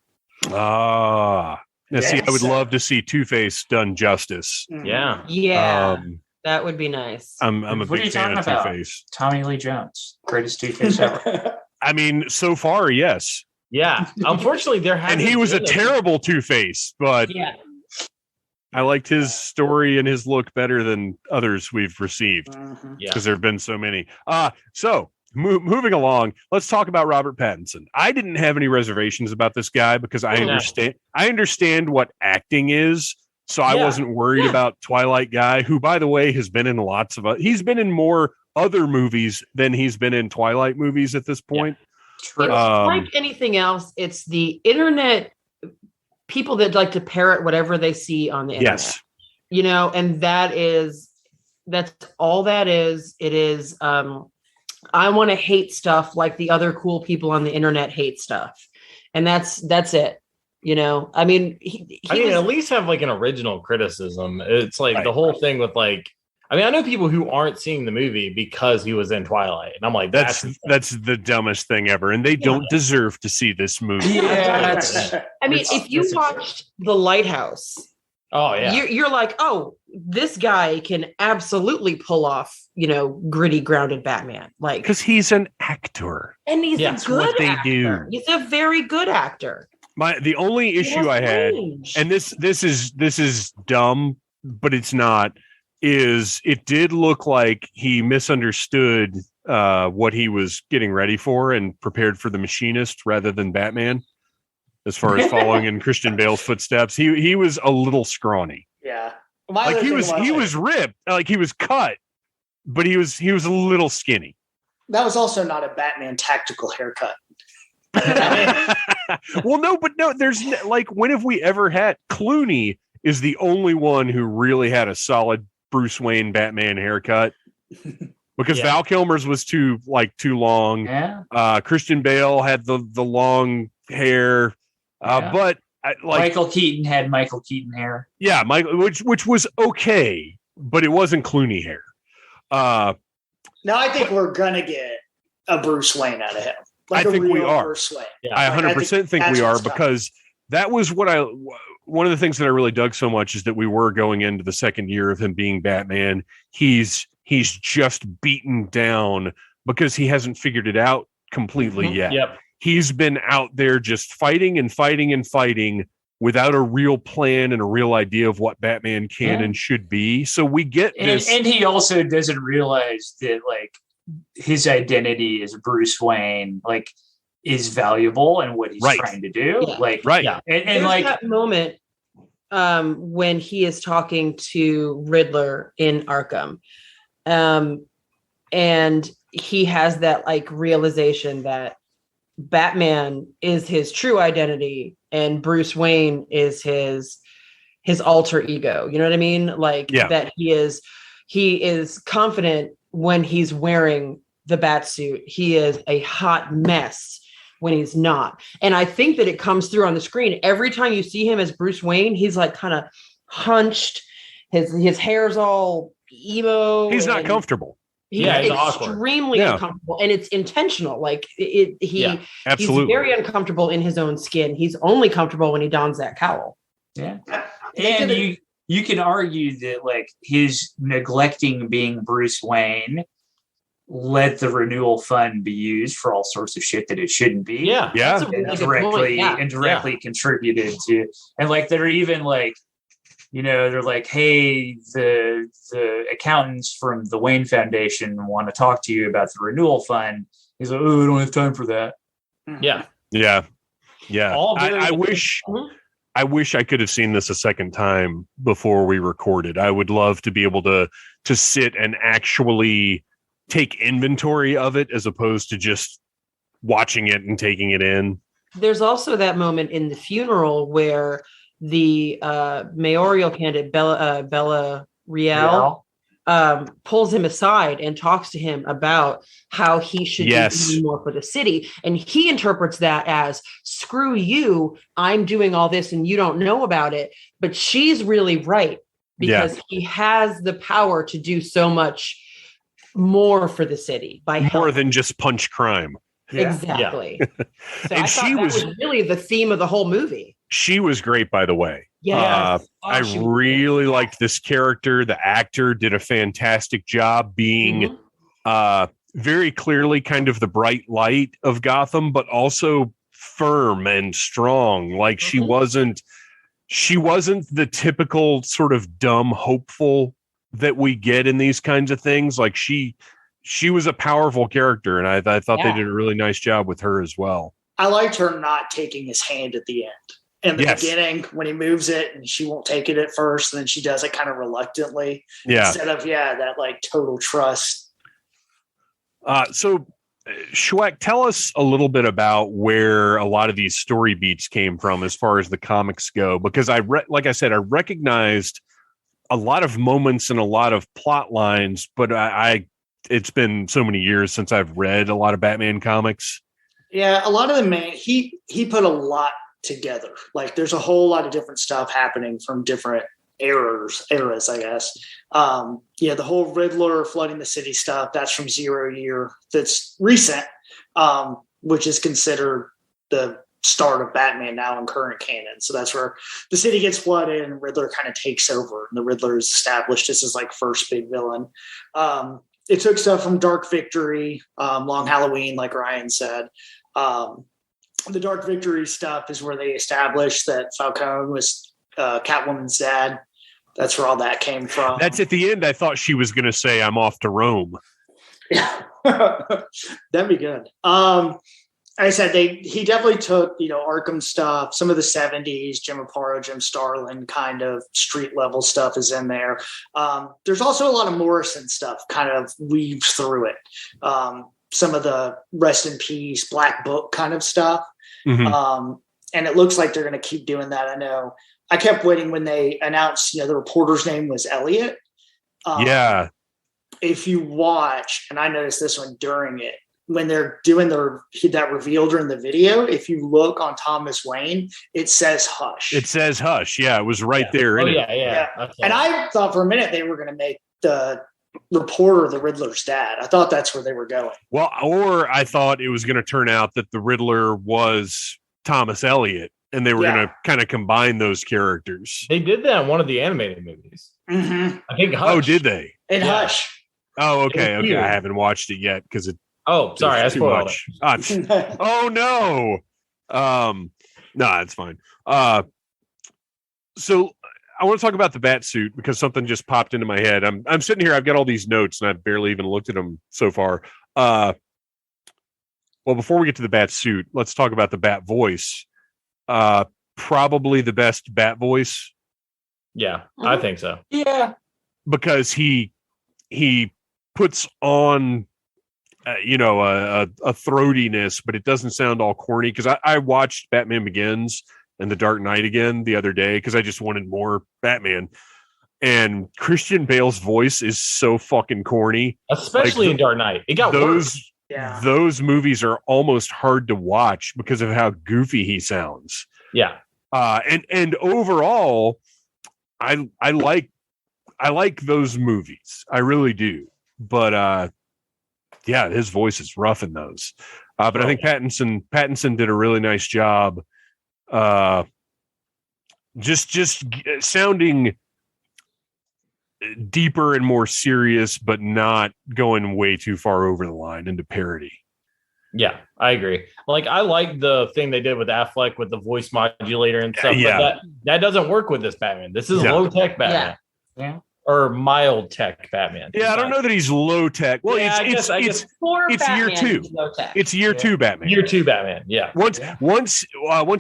Now, see, I would Yes. love to see Two-Face done justice. Yeah. Yeah, that would be nice. I'm a What are you big fan talking of about? Two-Face. Tommy Lee Jones, greatest Two-Face ever. I mean, so far, yes. Yeah. Unfortunately, there hasn't And he was a been terrible Two-Face, but Yeah. I liked his story and his look better than others we've received Mhm. Yeah. because there have been so many. So moving along, let's talk about Robert Pattinson. I didn't have any reservations about this guy because I understand what acting is. So I wasn't worried about Twilight Guy, who, by the way, has been in he's been in more other movies than he's been in Twilight movies at this point. It's like anything else, it's the internet people that like to parrot whatever they see on the internet. Yes. You know, and that's all that is. It is, I want to hate stuff like the other cool people on the internet hate stuff. And that's it. You know, I mean, at least have like an original criticism. It's like the whole thing with like, I mean, I know people who aren't seeing the movie because he was in Twilight, and I'm like, that's the dumbest thing ever, and they don't deserve to see this movie. Yeah, I mean, if you watched The Lighthouse, oh yeah, you're like, oh, this guy can absolutely pull off, you know, gritty, grounded Batman, like because he's an actor, and he's a good what they actor. do. He's a very good actor. The only issue I had, and this is dumb, but it's not. Is it did look like he misunderstood what he was getting ready for and prepared for the Machinist rather than Batman, as far as following in Christian Bale's footsteps. He was a little scrawny. Yeah, like he was ripped, like he was cut, but he was a little skinny. That was also not a Batman tactical haircut. Well, no, there's like, when have we ever had Clooney is the only one who really had a solid Bruce Wayne Batman haircut, because Val Kilmer's was too long. Yeah. Christian Bale had the long hair, but Michael Keaton had Michael Keaton hair. Yeah, which was okay, but it wasn't Clooney hair. Now I think we're gonna get a Bruce Wayne out of him. Like I think we are. Bruce Wayne. Yeah. I 100% think we are, because that was one of the things that I really dug so much is that we were going into the second year of him being Batman. He's just beaten down because he hasn't figured it out completely yet. Yep. He's been out there just fighting and fighting and fighting without a real plan and a real idea of what Batman can and should be. So we get this. And he also doesn't realize that like his identity as Bruce Wayne, like, is valuable and what he's trying to do. Yeah. Like, and like that moment when he is talking to Riddler in Arkham, and he has that like realization that Batman is his true identity and Bruce Wayne is his alter ego. You know what I mean? Like that he is confident when he's wearing the Batsuit. He is a hot mess when he's not. And I think that it comes through on the screen. Every time you see him as Bruce Wayne, he's like kind of hunched. His hair's all emo. He's not comfortable. He's extremely uncomfortable, and it's intentional. Like he's very uncomfortable in his own skin. He's only comfortable when he dons that cowl. Yeah. And you can argue that like his neglecting being Bruce Wayne let the renewal fund be used for all sorts of shit that it shouldn't be. Yeah. And directly contributed to, and like they're even like, you know, they're like, hey, the accountants from the Wayne Foundation want to talk to you about the renewal fund. He's like, oh, I don't have time for that. Yeah. I wish I could have seen this a second time before we recorded. I would love to be able to sit and actually take inventory of it as opposed to just watching it and taking it in. There's also that moment in the funeral where the mayoral candidate Bella Real pulls him aside and talks to him about how he should do more for the city. And he interprets that as, screw you, I'm doing all this and you don't know about it. But she's really right, because he has the power to do so much more for the city by more than just punch crime. Exactly. So and I thought that was really the theme of the whole movie. She was great, by the way. Yes. I really liked this character. The actor did a fantastic job being very clearly kind of the bright light of Gotham, but also firm and strong. Like she wasn't the typical sort of dumb hopeful that we get in these kinds of things. Like she was a powerful character, and I thought they did a really nice job with her as well. I liked her not taking his hand at the end. In the beginning, when he moves it and she won't take it at first, and then she does it kind of reluctantly. Instead of that like total trust. So Schweck, tell us a little bit about where a lot of these story beats came from as far as the comics go, because like I said, I recognized a lot of moments and a lot of plot lines, but it's been so many years since I've read a lot of Batman comics. Yeah, a lot of them, man, he put a lot together. Like there's a whole lot of different stuff happening from different eras, I guess. The whole Riddler flooding the city stuff, that's from 0 Year. That's recent, which is considered the start of Batman now in current canon. So that's where the city gets flooded and Riddler kind of takes over, and the Riddler is established as his like first big villain. It took stuff from Dark Victory, Long Halloween, like Ryan said. The Dark Victory stuff is where they established that Falcone was Catwoman's dad. That's where all that came from. That's at the end. I thought she was going to say, "I'm off to Rome." Yeah, that'd be good. Like I said, he definitely took, Arkham stuff, some of the 70s, Jim Aparo, Jim Starlin kind of street level stuff is in there. There's also a lot of Morrison stuff kind of weaves through it. Some of the Rest in Peace, Black Book kind of stuff. Mm-hmm. And it looks like they're going to keep doing that. I know. I kept waiting when they announced, the reporter's name was Elliot. Yeah. If you watch, and I noticed this one during it, when they're doing that reveal during the video, if you look on Thomas Wayne, it says Hush. It says Hush. Yeah, it was right there. Yeah. And I thought for a minute they were going to make the reporter the Riddler's dad. I thought that's where they were going. Well, or I thought it was going to turn out that the Riddler was Thomas Elliot, and they were going to kind of combine those characters. They did that in one of the animated movies. Mm-hmm. I think Hush. Oh, did they? In Hush. Oh, okay. I haven't watched it yet because it. Oh, sorry, I spoiled it. Oh no. No, it's fine. So I want to talk about the bat suit because something just popped into my head. I'm sitting here. I've got all these notes and I've barely even looked at them so far. Well, before we get to the bat suit, let's talk about the bat voice. Probably the best bat voice. Yeah, I think so. Yeah, because he puts on a throatiness, but it doesn't sound all corny. Because I watched Batman Begins and The Dark Knight again the other day because I just wanted more Batman. And Christian Bale's voice is so fucking corny, especially in Dark Knight. It got worse. Yeah. Those movies are almost hard to watch because of how goofy he sounds. Yeah. And overall, I like those movies. I really do. But yeah, his voice is rough in those. But I think Pattinson did a really nice job. Just sounding deeper and more serious, but not going way too far over the line into parody. Yeah, I agree. Like, I like the thing they did with Affleck with the voice modulator and stuff. Yeah. But that doesn't work with this Batman. This is low tech Batman. Yeah. Or mild tech Batman. Yeah, I don't know that he's low tech. Well, yeah, it's year two. It's year two Batman. Year two Batman. Yeah. Once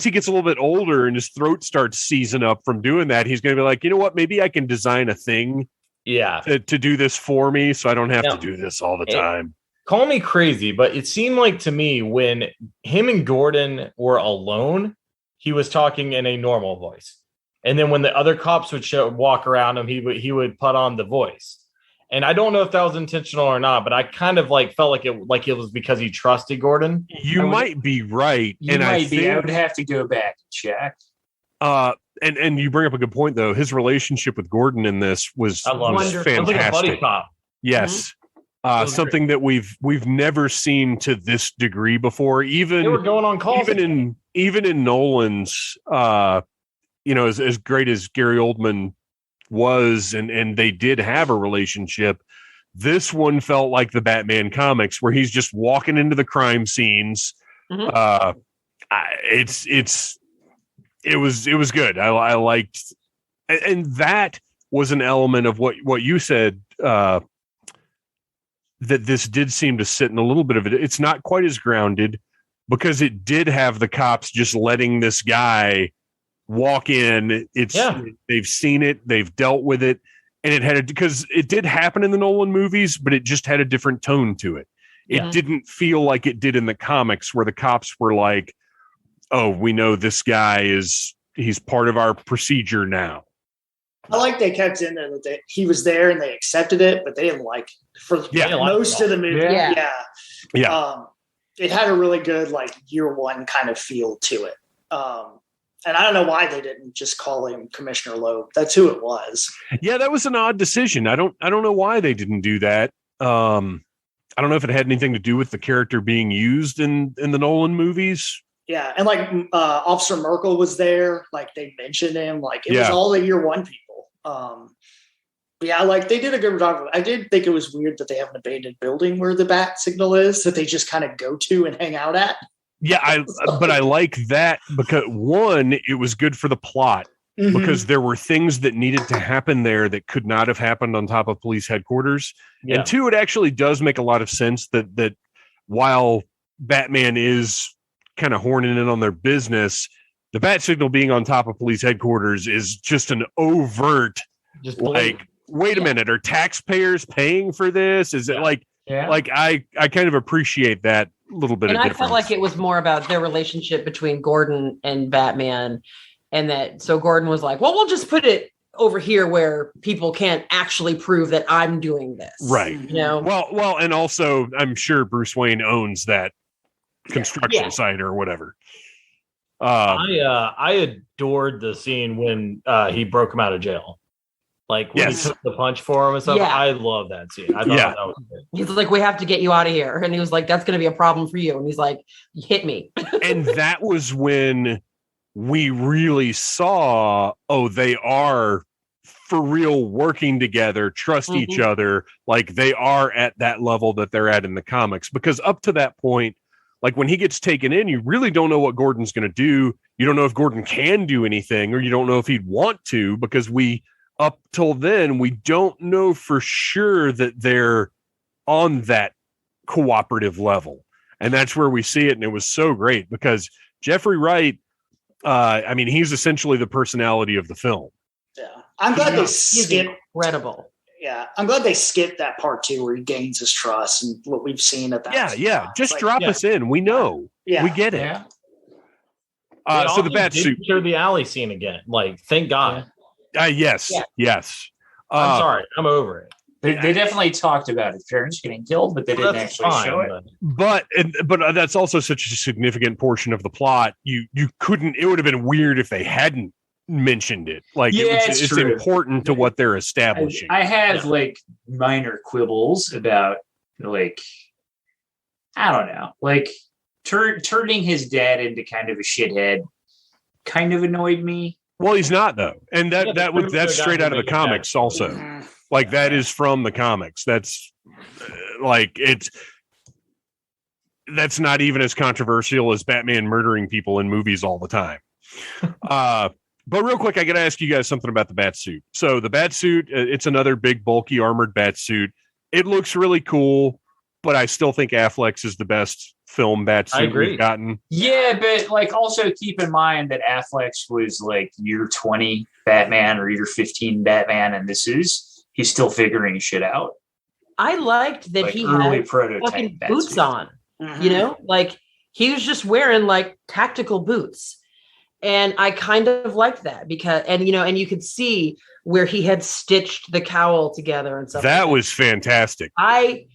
he gets a little bit older and his throat starts seizing up from doing that, he's going to be like, you know what? Maybe I can design a thing. Yeah. To do this for me, so I don't have to do this all the time. Call me crazy, but it seemed like to me when him and Gordon were alone, he was talking in a normal voice. And then when the other cops would walk around him, he would put on the voice. And I don't know if that was intentional or not, but I kind of felt like it was because he trusted Gordon. You might be right. I would have to go back and check. And you bring up a good point though. His relationship with Gordon in this was fantastic. It was like a buddy cop. Yes. Mm-hmm. Something that we've never seen to this degree before. Even they were going on calls. Even in Nolan's as great as Gary Oldman was, and they did have a relationship, this one felt like the Batman comics where he's just walking into the crime scenes. Mm-hmm. It was good. I liked, and that was an element of what you said, that this did seem to sit in a little bit of it. It's not quite as grounded because it did have the cops just letting this guy walk in. They've seen it, they've dealt with it, and it had because it did happen in the Nolan movies, but it just had a different tone to it. It didn't feel like it did in the comics, where the cops were like, oh, we know this guy he's part of our procedure now. I like they kept in there that he was there and they accepted it, but they didn't like it for most of the movie. Yeah. It had a really good like year one kind of feel to it. And I don't know why they didn't just call him Commissioner Loeb. That's who it was. Yeah, that was an odd decision. I don't know why they didn't do that. I don't know if it had anything to do with the character being used in the Nolan movies. Yeah, and like Officer Merkel was there. Like they mentioned him. Like it was all the year one people. Like they did a good job. I did think it was weird that they have an abandoned building where the bat signal is that they just kind of go to and hang out at. Yeah, but I like that because one, it was good for the plot because there were things that needed to happen there that could not have happened on top of police headquarters. Yeah. And two, it actually does make a lot of sense that while Batman is kind of horning in on their business, the bat signal being on top of police headquarters is just an overt, like, wait a minute, are taxpayers paying for this? Is it like I kind of appreciate that little bit of difference. I felt like it was more about their relationship between Gordon and Batman, and that so Gordon was like, well, we'll just put it over here where people can't actually prove that I'm doing this. Right. You know? Well, and also I'm sure Bruce Wayne owns that construction site or whatever. I adored the scene when he broke him out of jail. Like when he took the punch for him and stuff. Yeah. I love that scene. I thought that was good. He's like, we have to get you out of here. And he was like, that's going to be a problem for you. And he's like, hit me. And that was when we really saw, they are for real working together, trust each other. Like they are at that level that they're at in the comics. Because up to that point, like when he gets taken in, you really don't know what Gordon's going to do. You don't know if Gordon can do anything, or you don't know if he'd want to, because up till then, we don't know for sure that they're on that cooperative level. And that's where we see it. And it was so great because Jeffrey Wright, he's essentially the personality of the film. Yeah. I'm glad they skipped. Incredible. Yeah. I'm glad they skipped that part too, where he gains his trust and what we've seen at that. Yeah. Just drop us in. We know. Yeah. We get it. Yeah. So the bat suit. Show the alley scene again. Like, thank God. Yes. I'm sorry. I'm over it. They definitely talked about his parents getting killed, but they didn't actually show it. But that's also such a significant portion of the plot. You couldn't. It would have been weird if they hadn't mentioned it. Like it's important to what they're establishing. I have like minor quibbles about like I don't know, like turning his dad into kind of a shithead kind of annoyed me. Well, he's not though, and that's straight out of the comics. Also, like that is from the comics. That's that's not even as controversial as Batman murdering people in movies all the time. But real quick, I got to ask you guys something about the Batsuit. So the Batsuit, it's another big, bulky, armored Batsuit. It looks really cool, but I still think Affleck's is the best film Batsuit we've gotten. Yeah, but like also keep in mind that Affleck's was like year 20 Batman or year 15 Batman, and he's still figuring shit out. I liked that he had fucking boots on. You know, like he was just wearing like tactical boots. And I kind of liked that because, and you could see where he had stitched the cowl together and stuff. That was fantastic. I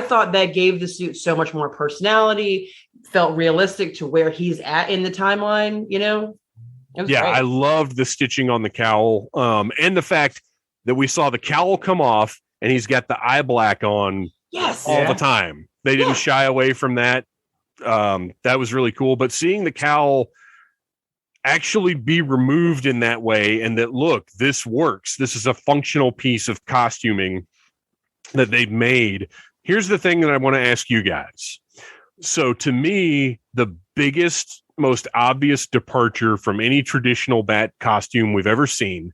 thought that gave the suit so much more personality, felt realistic to where he's at in the timeline, Great. I loved the stitching on the cowl. And the fact that we saw the cowl come off and he's got the eye black on all the time. They didn't shy away from that. That was really cool. But seeing the cowl actually be removed in that way, and that, look, this works. This is a functional piece of costuming that they've made. Here's the thing that I want to ask you guys. So to me, the biggest, most obvious departure from any traditional Bat costume we've ever seen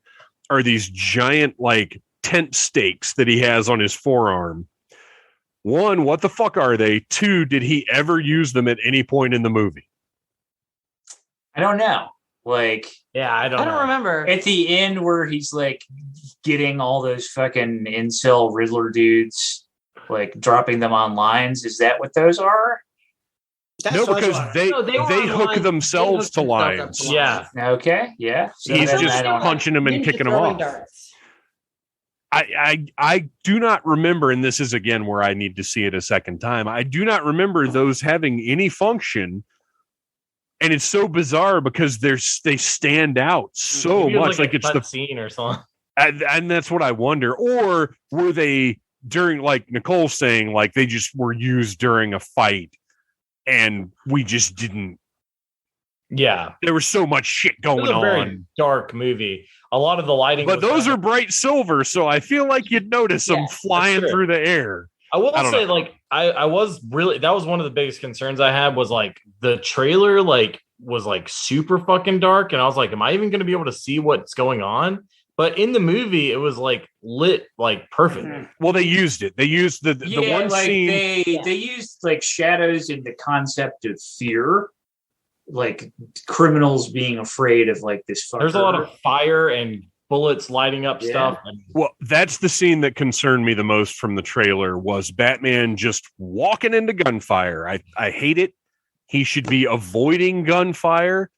are these giant, like, tent stakes that he has on his forearm. One, what the fuck are they? Two, did he ever use them at any point in the movie? I don't know. Like, I don't remember. At the end where he's like getting all those fucking incel Riddler dudes like dropping them on lines. Is that what those are? No, because they hook themselves to lines. Yeah. Okay. Yeah. So He's then just I don't know. punching them and Ninja kicking them throwing off. darts. I do not remember, and this is again where I need to see it a second time. I do not remember those having any function, and it's so bizarre because they stand out so Maybe much. like it's a the scene or something. and that's what I wonder. Or were they during, like Nicole's saying, like they just were used during a fight, and we just didn't. Yeah, There was so much shit going a very on. dark movie. A lot of the lighting, But those are bright silver, so I feel like you'd notice them flying through the air. I will say, know. like, I was really, that was one of the biggest concerns I had was like the trailer, like, was like super fucking dark. And I was like, am I even going to be able to see what's going on? But in the movie, it was like lit, like perfectly. Well, they used it. They used the one like scene. they used like shadows in the concept of fear, like criminals being afraid of like this fucker. There's a lot of fire and bullets lighting up stuff. And Well, that's the scene that concerned me the most from the trailer was Batman just walking into gunfire. I hate it. He should be avoiding gunfire.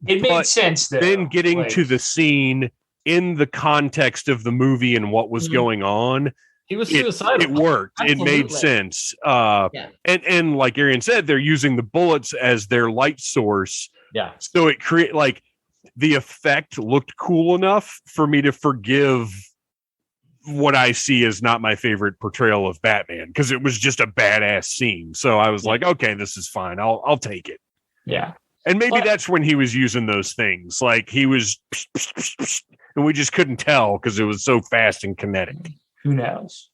It made sense though. Then getting Like, to the scene in the context of the movie and what was going on, he was suicidal. it worked. Absolutely. It made sense. And like Arian said, they're using the bullets as their light source. Yeah. So it create like the effect looked cool enough for me to forgive what I see as not my favorite portrayal of Batman, because it was just a badass scene. So I was like, okay, this is fine. I'll take it. Yeah. And maybe that's when he was using those things. Like he was, and we just couldn't tell because it was so fast and kinetic. Who knows?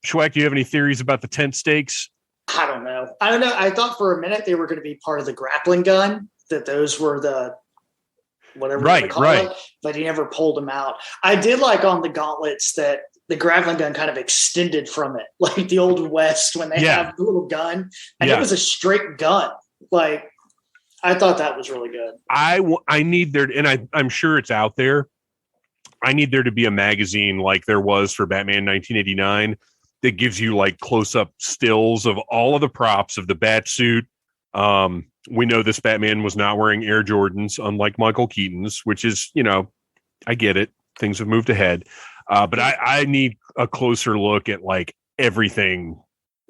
Schweck, do you have any theories about the tent stakes? I don't know. I thought for a minute they were going to be part of the grappling gun, that those were the whatever Right, they call right. it, but he never pulled them out. I did like on the gauntlets that the grappling gun kind of extended from it, like the old West when they have the little gun, and it was a straight gun. Like I thought that was really good. I need there, and I'm sure it's out there. I need there to be a magazine like there was for Batman 1989 that gives you like close-up stills of all of the props of the bat suit. We know this Batman was not wearing Air Jordans, unlike Michael Keaton's, which is, I get it. Things have moved ahead. But I need a closer look at like everything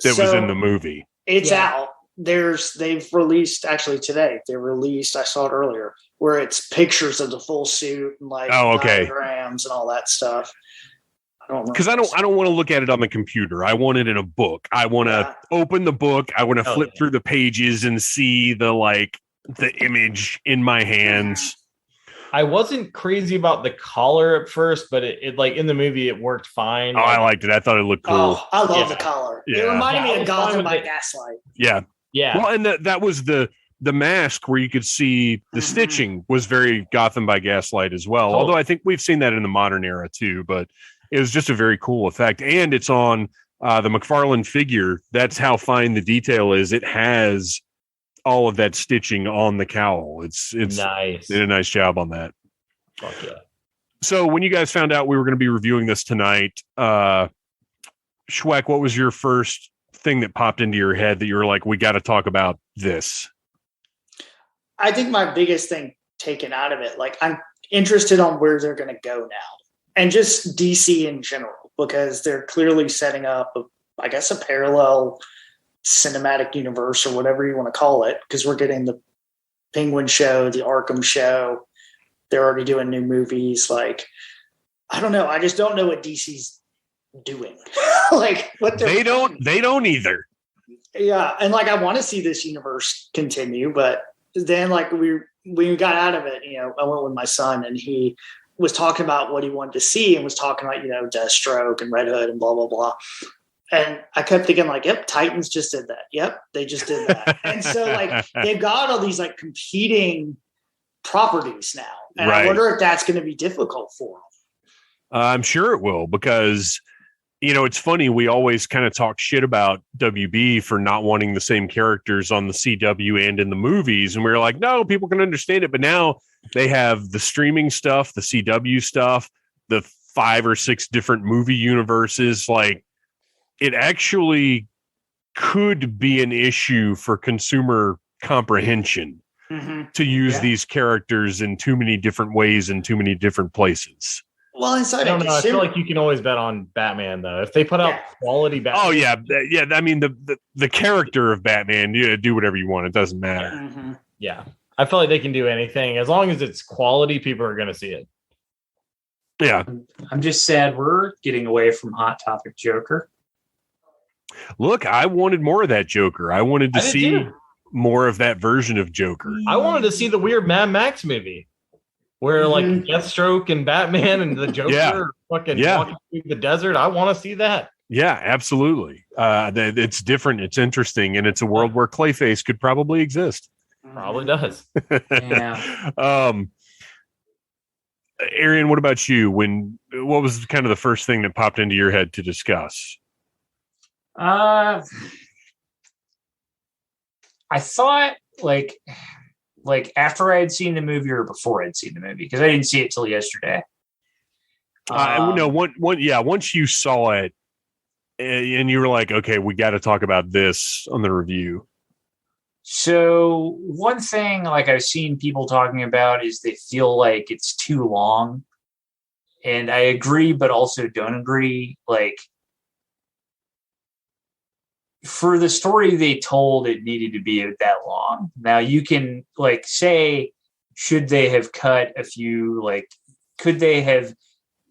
that was in the movie. It's out. They've released actually today. I saw it earlier, where it's pictures of the full suit and like diagrams and all that stuff. Because I don't want to look at it on the computer. I want it in a book. I want to open the book. I want to flip through the pages and see the image in my hands. I wasn't crazy about the collar at first, but it like in the movie it worked fine. Oh, I liked it. I thought it looked cool. Oh, I love the collar. Yeah. It reminded me of Gotham by it. Gaslight. Yeah. Yeah. Well, and that was the mask where you could see the stitching was very Gotham by Gaslight as well. Although I think we've seen that in the modern era too, but it was just a very cool effect. And it's on the McFarlane figure. That's how fine the detail is. It has all of that stitching on the cowl. It's nice. Did a nice job on that. Fuck yeah. So when you guys found out we were going to be reviewing this tonight, Schweck, what was your first thing that popped into your head that you were like, we got to talk about this? I think my biggest thing taken out of it, like I'm interested on where they're going to go now, and just DC in general, because they're clearly setting up, a parallel cinematic universe or whatever you want to call it, because we're getting the Penguin show, the Arkham show. They're already doing new movies. Like, I don't know. I just don't know what DC's doing. Like what they don't either. Yeah. And like, I want to see this universe continue, but then like we got out of it, I went with my son and he was talking about what he wanted to see and was talking about, Deathstroke and Red Hood and blah, blah, blah. And I kept thinking like, yep, Titans just did that. Yep. They just did that. And so like, they've got all these like competing properties now. And I wonder if that's going to be difficult for them. I'm sure it will, because, it's funny. We always kind of talk shit about WB for not wanting the same characters on the CW and in the movies. And we were like, no, people can understand it. But now they have the streaming stuff, the CW stuff, the 5 or 6 different movie universes. Like, it actually could be an issue for consumer comprehension to use these characters in too many different ways in too many different places. Well, inside I don't know. I feel like you can always bet on Batman, though. If they put out quality Batman. Oh, yeah. Yeah. I mean, the character of Batman, you do whatever you want. It doesn't matter. Yeah. I feel like they can do anything. As long as it's quality, people are going to see it. Yeah. I'm just sad we're getting away from Hot Topic Joker. Look, I wanted more of that Joker. I wanted to see too. more of that version of Joker. I wanted to see the weird Mad Max movie where like Deathstroke and Batman and the Joker are fucking walking through the desert. I want to see that. Yeah, absolutely. It's different. It's interesting. And it's a world where Clayface could probably exist. Probably does. Arian, what about you? What was kind of the first thing that popped into your head to discuss? I thought like after I had seen the movie or before I'd seen the movie, because I didn't see it till yesterday. Once you saw it and you were like, okay, we got to talk about this on the review. So one thing like I've seen people talking about is they feel like it's too long, and I agree, but also don't agree. Like, for the story they told, it needed to be that long. Now you can like say, should they have cut a few, like, could they have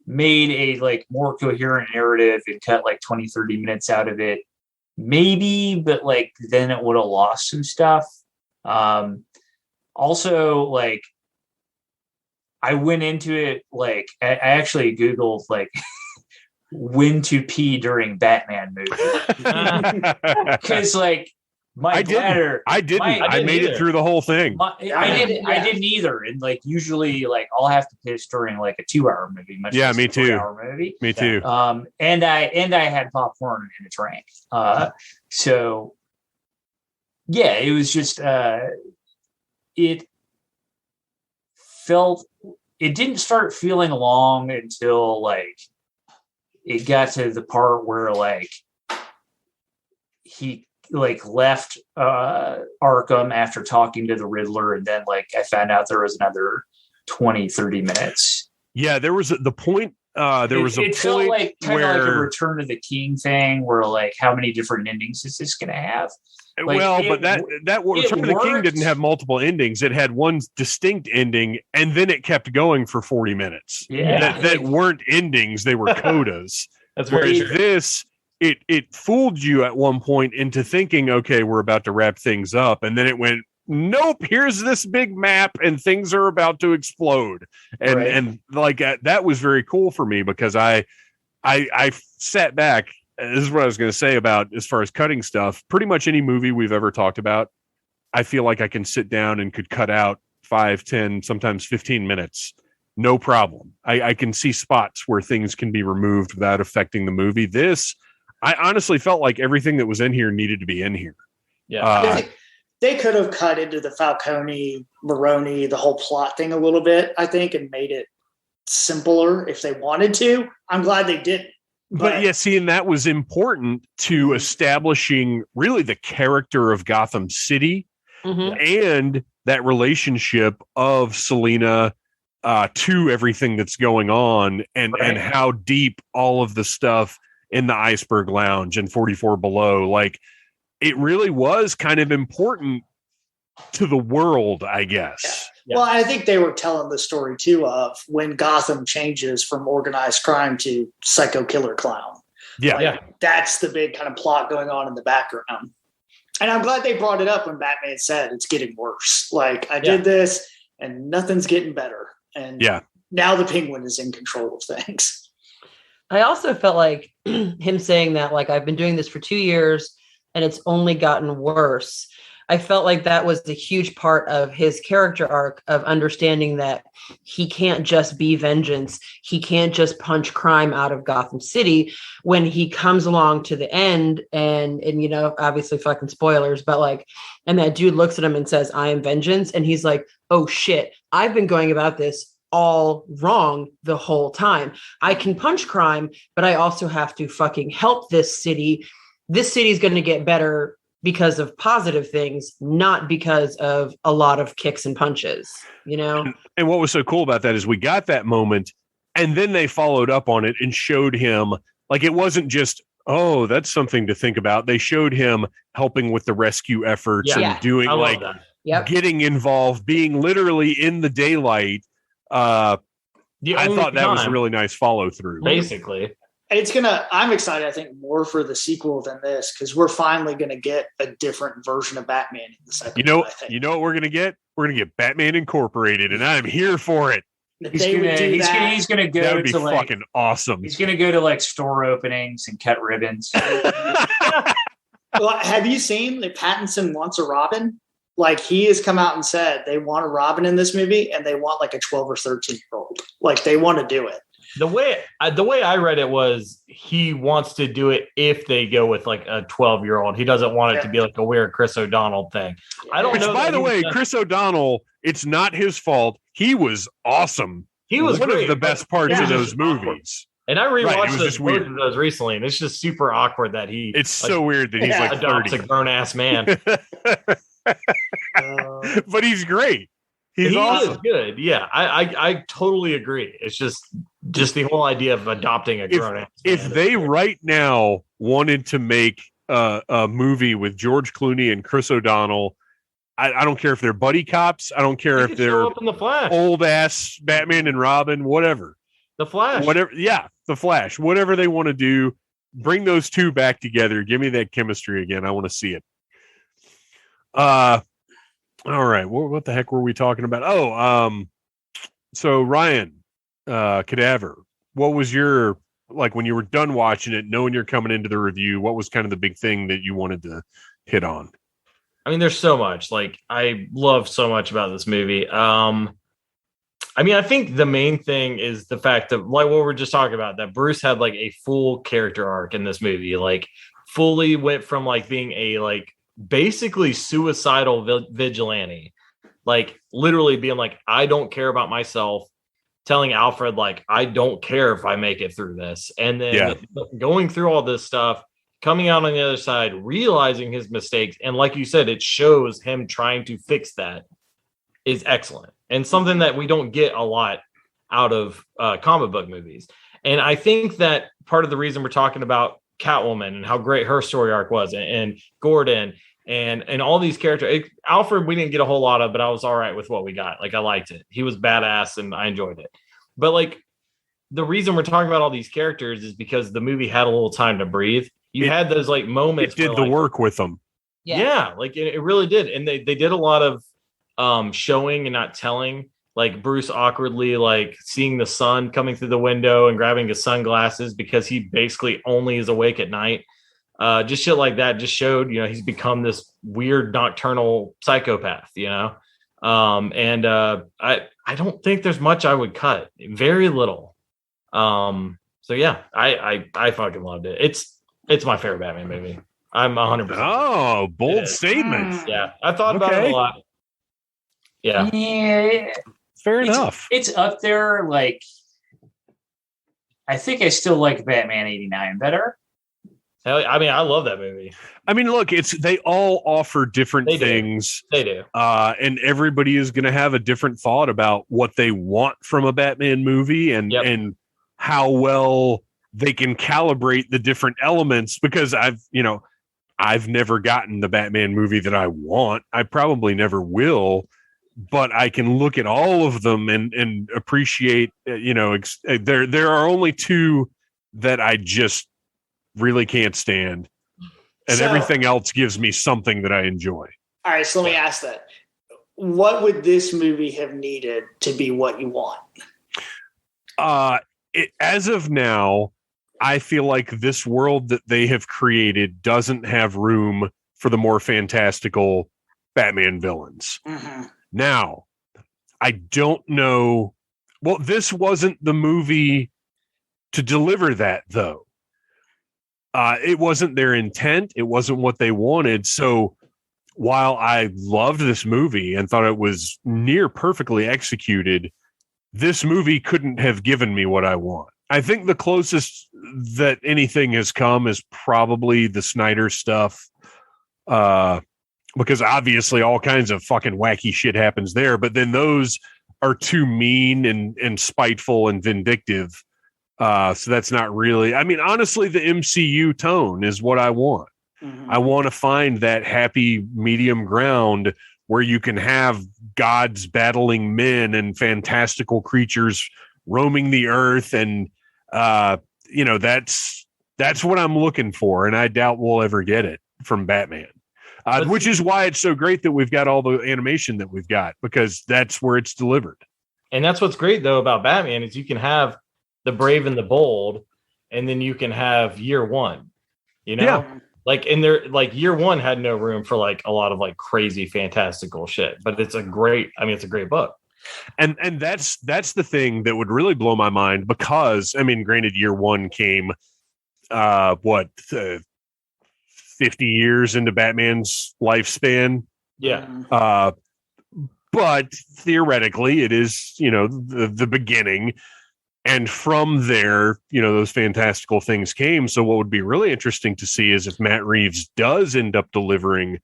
made a like more coherent narrative and cut like 20, 30 minutes out of it? Maybe, but like, then it would have lost some stuff. Also, like, I went into it, like, I actually Googled like, when to pee during Batman movie, because like my bladder, I made it through the whole thing. I didn't either, and like usually like I'll have to piss during like a 2-hour movie. Much less me a too. 4-hour movie. Me too. And I had popcorn in a drink. So yeah, it was just it didn't start feeling long until like it got to the part where like he like left Arkham after talking to the Riddler, and then like I found out there was another 20-30 minutes. Yeah, there was the point. It felt like kind of like a Return of the King thing, where like how many different endings is this going to have? Like, but that Return of the King didn't have multiple endings. It had one distinct ending, and then it kept going for 40 minutes. Yeah, that weren't endings; they were codas. That's very true. This it fooled you at one point into thinking, okay, we're about to wrap things up, and then it went, nope, here's this big map, and things are about to explode, and like that was very cool for me, because I sat back. This is what I was going to say about as far as cutting stuff. Pretty much any movie we've ever talked about, I feel like I can sit down and could cut out 5, 10, sometimes 15 minutes. No problem. I can see spots where things can be removed without affecting the movie. This, I honestly felt like everything that was in here needed to be in here. Yeah. They could have cut into the Falcone, Maroni, the whole plot thing a little bit, I think, and made it simpler if they wanted to. I'm glad they didn't. But yeah, see, and that was important to establishing really the character of Gotham City and that relationship of Selina to everything that's going on, and how deep all of the stuff in the Iceberg Lounge and 44 Below, like it really was kind of important to the world, I guess. Yeah. Well, I think they were telling the story too of when Gotham changes from organized crime to psycho killer clown. Yeah. That's the big kind of plot going on in the background. And I'm glad they brought it up when Batman said it's getting worse. Like, I did this and nothing's getting better. And now the Penguin is in control of things. I also felt like him saying that, like, I've been doing this for 2 years and it's only gotten worse. I felt like that was the huge part of his character arc of understanding that he can't just be vengeance. He can't just punch crime out of Gotham City. When he comes along to the end and you know, obviously fucking spoilers, but like, and that dude looks at him and says, I am vengeance. And he's like, oh shit, I've been going about this all wrong the whole time. I can punch crime, but I also have to fucking help this city. This city is going to get better because of positive things, not because of a lot of kicks and punches, you know? And what was so cool about that is we got that moment, and then they followed up on it and showed him, like, it wasn't just, oh, that's something to think about. They showed him helping with the rescue efforts and doing like getting involved, being literally in the daylight. I thought that was a really nice follow through. Basically. I'm excited, I think, more for the sequel than this, because we're finally going to get a different version of Batman in the second one, I think. You know what we're going to get? We're going to get Batman Incorporated, and I'm here for it. He's gonna go that would be to like fucking awesome. He's gonna go to like store openings and cut ribbons. Well, have you seen that Pattinson wants a Robin? Like, he has come out and said they want a Robin in this movie, and they want like a 12 or 13-year-old. Like, they want to do it. The way I read it was he wants to do it if they go with like a 12-year-old. He doesn't want it to be like a weird Chris O'Donnell thing. I don't know. By the way, Chris O'Donnell, it's not his fault. He was awesome. He was one great, of the best parts of those movies. Awkward. And I rewatched both of those recently, and it's just super awkward that he. It's so weird that he's like adopts 30. a grown ass man. But he's great. He awesome. Is good. Yeah, I totally agree. It's just the whole idea of adopting a grown ass. If they right now wanted to make a movie with George Clooney and Chris O'Donnell, I don't care if they're buddy cops. I don't care if they're up in the Flash. Old ass Batman and Robin, whatever. The Flash. Whatever. Yeah, the Flash. Whatever they want to do, bring those two back together. Give me that chemistry again. I want to see it. All right. What the heck were we talking about? Oh, so Ryan, Cadaver, what was your, like, when you were done watching it, knowing you're coming into the review, what was kind of the big thing that you wanted to hit on? I mean, there's so much. Like, I love so much about this movie. I mean, I think the main thing is the fact that, like what we're just talking about, that Bruce had like a full character arc in this movie, like fully went from like being a like basically suicidal vigilante, like literally being like, I don't care about myself, telling Alfred like, I don't care if I make it through this, and then going through all this stuff, coming out on the other side, realizing his mistakes, and like you said, it shows him trying to fix that is excellent, and something that we don't get a lot out of comic book movies. And I think that part of the reason we're talking about Catwoman and how great her story arc was, and Gordon and all these characters. Alfred, we didn't get a whole lot of, but I was all right with what we got. Like, I liked it. He was badass and I enjoyed it. But like, the reason we're talking about all these characters is because the movie had a little time to breathe. You had those like moments. It did the work with them. Yeah, like it really did. And they did a lot of showing and not telling, like Bruce awkwardly like seeing the sun coming through the window and grabbing his sunglasses because he basically only is awake at night. Just shit like that just showed, he's become this weird nocturnal psychopath, I don't think there's much I would cut. Very little. So yeah, I fucking loved it. It's my favorite Batman movie. I'm 100%. Oh, bold statement. Yeah, I thought about it a lot. Yeah. Fair enough. It's up there. Like, I think I still like Batman 89 better. I mean, I love that movie. I mean, look, they all offer different things. They do. And everybody is going to have a different thought about what they want from a Batman movie and how well they can calibrate the different elements, because I've never gotten the Batman movie that I want. I probably never will, but I can look at all of them and appreciate, there are only two that I just really can't stand, and everything else gives me something that I enjoy. All right, so let me ask that. What would this movie have needed to be what you want? As of now, I feel like this world that they have created doesn't have room for the more fantastical Batman villains. Mm-hmm. Now, I don't know. Well, this wasn't the movie to deliver that, though. It wasn't their intent. It wasn't what they wanted. So while I loved this movie and thought it was near perfectly executed, this movie couldn't have given me what I want. I think the closest that anything has come is probably the Snyder stuff. Because obviously all kinds of fucking wacky shit happens there, but then those are too mean and spiteful and vindictive. So that's not really, I mean, honestly, the MCU tone is what I want. I want to find that happy medium ground where you can have gods battling men and fantastical creatures roaming the earth. And, that's what I'm looking for. And I doubt we'll ever get it from Batman. Which is why it's so great that we've got all the animation that we've got, because that's where it's delivered. And that's what's great, though, about Batman is you can have the brave and the bold, and then you can have year one, Yeah. Like year one had no room for like a lot of like crazy fantastical shit, but it's a great book. And that's the thing that would really blow my mind, because I mean, granted, year one came 50 years into Batman's lifespan. Yeah. But theoretically it is, the beginning. And from there, those fantastical things came. So what would be really interesting to see is if Matt Reeves does end up delivering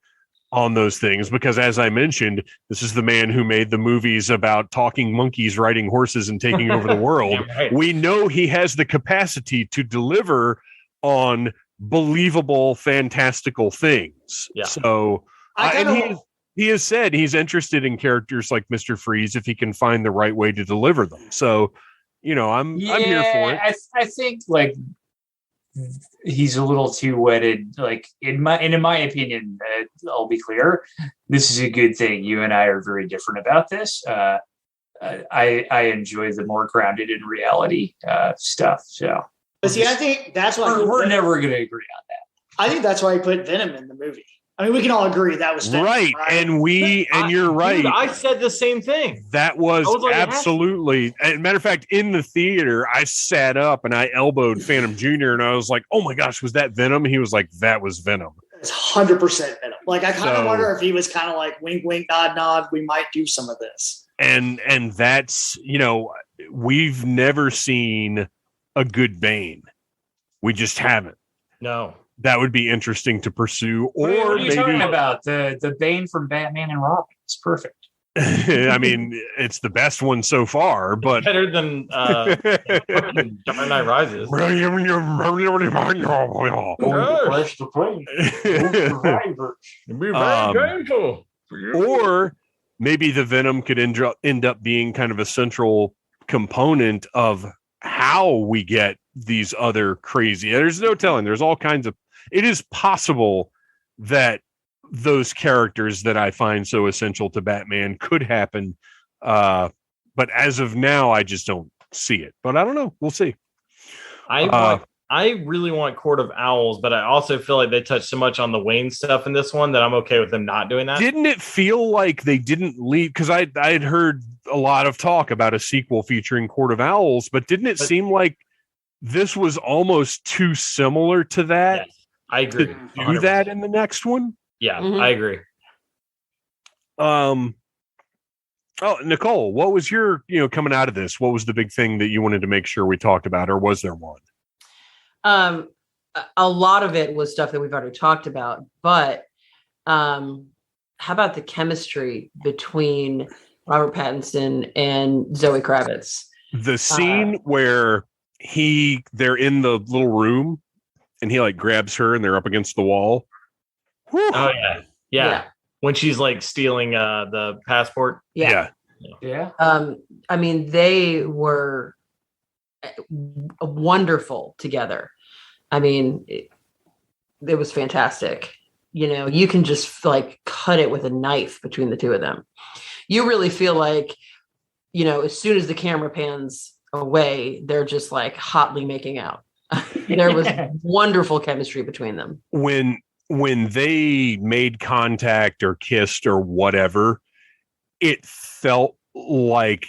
on those things, because as I mentioned, this is the man who made the movies about talking monkeys riding horses and taking over the world. Yeah, right. We know he has the capacity to deliver on believable, fantastical things. Yeah. So he has said he's interested in characters like Mr. Freeze if he can find the right way to deliver them. So, I'm here for it. I think like he's a little too wedded. Like in my opinion, I'll be clear. This is a good thing. You and I are very different about this. I enjoy the more grounded in reality stuff. So. But see, I think that's why we're never going to agree on that. I think that's why he put Venom in the movie. I mean, we can all agree that was Venom, right. And you're right. Dude, I said the same thing. That was like, absolutely. As a matter of fact, in the theater, I sat up and I elbowed Phantom Jr. and I was like, "Oh my gosh, was that Venom?" He was like, "That was Venom." It's 100% Venom. Like, I kind of wonder if he was kind of like, wink, wink, nod, nod. We might do some of this. And that's, we've never seen a good Bane. We just haven't. No. That would be interesting to pursue. Or what are you maybe talking about? The Bane from Batman and Robin. It's perfect. I mean, it's the best one so far, but better than Dark Knight Rises. Or maybe the Venom could end up being kind of a central component of how we get these other crazy. There's no telling. There's all kinds of. It is possible that those characters that I find so essential to Batman could happen. But as of now, I just don't see it. But I don't know. We'll see. I really want Court of Owls, but I also feel like they touched so much on the Wayne stuff in this one that I'm okay with them not doing that. Didn't it feel like they didn't leave? Because I had heard a lot of talk about a sequel featuring Court of Owls, but didn't it seem like this was almost too similar to that? Yes, I agree. To do that in the next one? Yeah, I agree. Oh, Nicole, what was your, coming out of this? What was the big thing that you wanted to make sure we talked about, or was there one? A lot of it was stuff that we've already talked about, but how about the chemistry between Robert Pattinson and Zoe Kravitz? The scene where they're in the little room and he like grabs her and they're up against the wall. Whew. Oh yeah. When she's like stealing the passport. Yeah. I mean, they were wonderful together. I mean, it was fantastic. You can just like cut it with a knife between the two of them. You really feel like, as soon as the camera pans away, they're just like hotly making out. There was wonderful chemistry between them. When they made contact or kissed or whatever, it felt like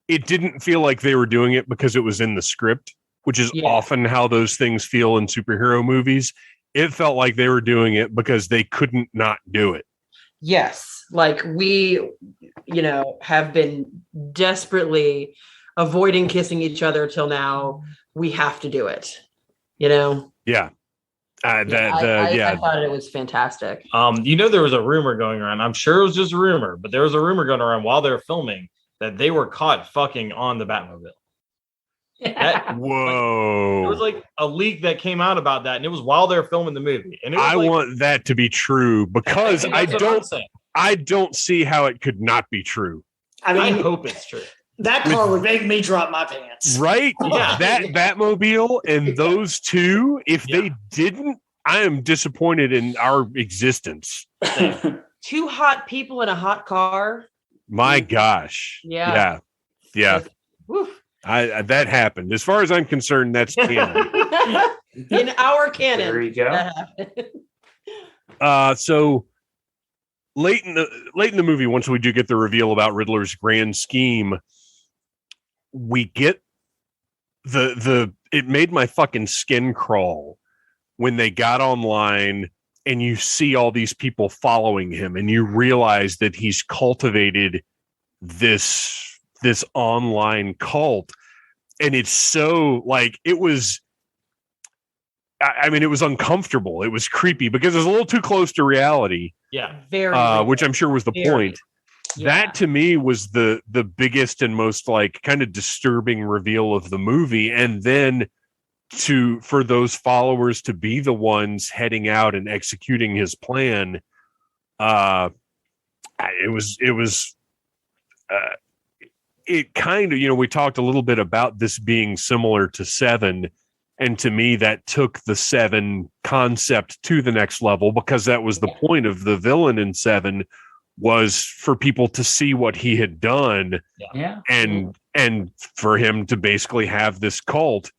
it didn't feel like they were doing it because it was in the script, which is often how those things feel in superhero movies. It felt like they were doing it because they couldn't not do it. Yes, like we, have been desperately avoiding kissing each other till now. We have to do it. Yeah. I thought it was fantastic. There was a rumor going around. I'm sure it was just a rumor, but there was a rumor going around while they were filming that they were caught fucking on the Batmobile. Whoa. There was like a leak that came out about that, and it was while they were filming the movie. And I want that to be true because I don't see how it could not be true. I hope it's true. That car would make me drop my pants. Right? Yeah. That Batmobile and those two, if they didn't, I am disappointed in our existence. Two hot people in a hot car. My gosh. Yeah. That happened. As far as I'm concerned, that's canon. In our canon. There you go. So late in the movie, once we do get the reveal about Riddler's grand scheme, we get it made my fucking skin crawl when they got online and you see all these people following him and you realize that he's cultivated this online cult. And it's so like, it was uncomfortable. It was creepy because it was a little too close to reality. Yeah. Very which I'm sure was the point. Yeah. That to me was the biggest and most like kind of disturbing reveal of the movie. And then for those followers to be the ones heading out and executing his plan. It kind of, we talked a little bit about this being similar to Seven. And to me, that took the Seven concept to the next level because that was the point of the villain in Seven, was for people to see what he had done and for him to basically have this cult.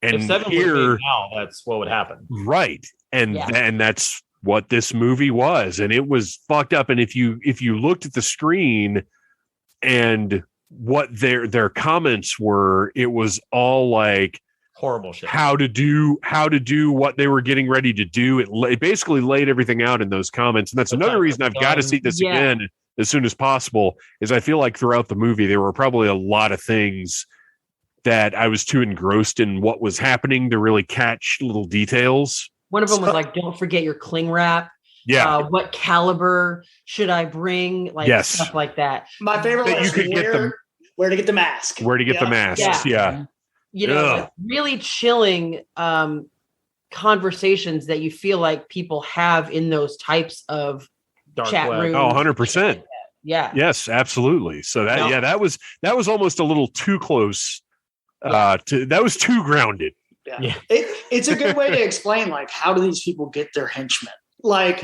And if Seven was now, that's what would happen. Right. And that's what this movie was. And it was fucked up. And if you looked at the screen and what their comments were, it was all like horrible shit. How to do what they were getting ready to do. It basically laid everything out in those comments. And that's another reason I've got to see this again as soon as possible, is I feel like throughout the movie, there were probably a lot of things that I was too engrossed in what was happening to really catch little details. One of them was like, don't forget your cling wrap. Yeah. What caliber should I bring? Like stuff like that. My favorite one is where to get the mask. Where to get the masks. Yeah. Like really chilling conversations that you feel like people have in those types of dark chat web. rooms. Oh, 100%. Yeah. Yes, absolutely. So that was almost a little too close. That was too grounded. Yeah. It's a good way to explain, like, how do these people get their henchmen? Like,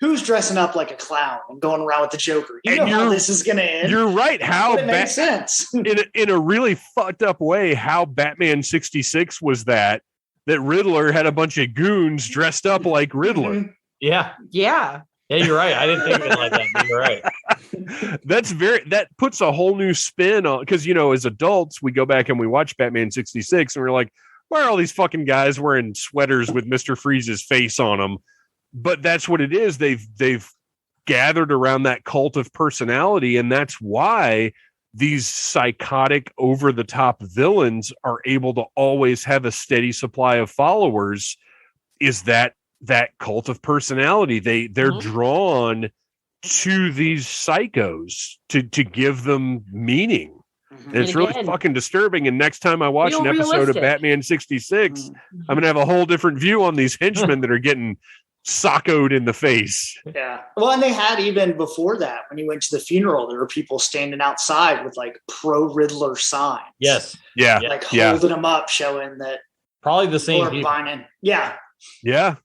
who's dressing up like a clown and going around with the Joker? You know how this is going to end. You're right. How it makes sense in a really fucked up way. How Batman 66 was that Riddler had a bunch of goons dressed up like Riddler. Mm-hmm. Yeah. Yeah. Yeah, you're right. I didn't think of it like that. You're right. That puts a whole new spin on, because as adults we go back and we watch Batman 66 and we're like, why are all these fucking guys wearing sweaters with Mr. Freeze's face on them? But that's what it is. They've gathered around that cult of personality, and that's why these psychotic, over-the-top villains are able to always have a steady supply of followers. Is that cult of personality? They're drawn to these psychos to give them meaning. And it's really fucking disturbing. And next time I watch an episode of Batman 66, I'm going to have a whole different view on these henchmen that are getting sockoed in the face. Yeah. Well, and they had, even before that, when he went to the funeral, there were people standing outside with like pro Riddler signs. Yes. Yeah. Like holding them up, showing that probably the same people. Yeah. Yeah.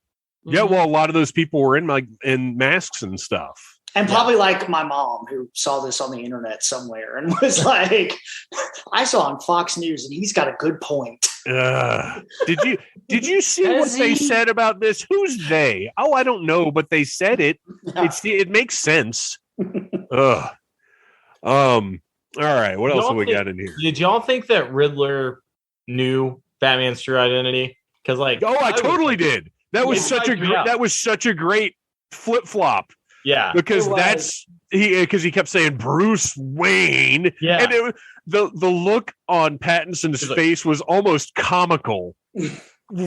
Yeah. Well, a lot of those people were in masks and stuff. And probably like my mom, who saw this on the internet somewhere and was like, I saw on Fox News and he's got a good point. Did you see what they said about this? Who's they? Oh, I don't know, but they said it. It makes sense. All right. What else have we got in here? Did y'all think that Riddler knew Batman's true identity? Because I totally did. That was such a great flip flop. Yeah, because he kept saying Bruce Wayne. Yeah, and the look on Pattinson's face was almost comical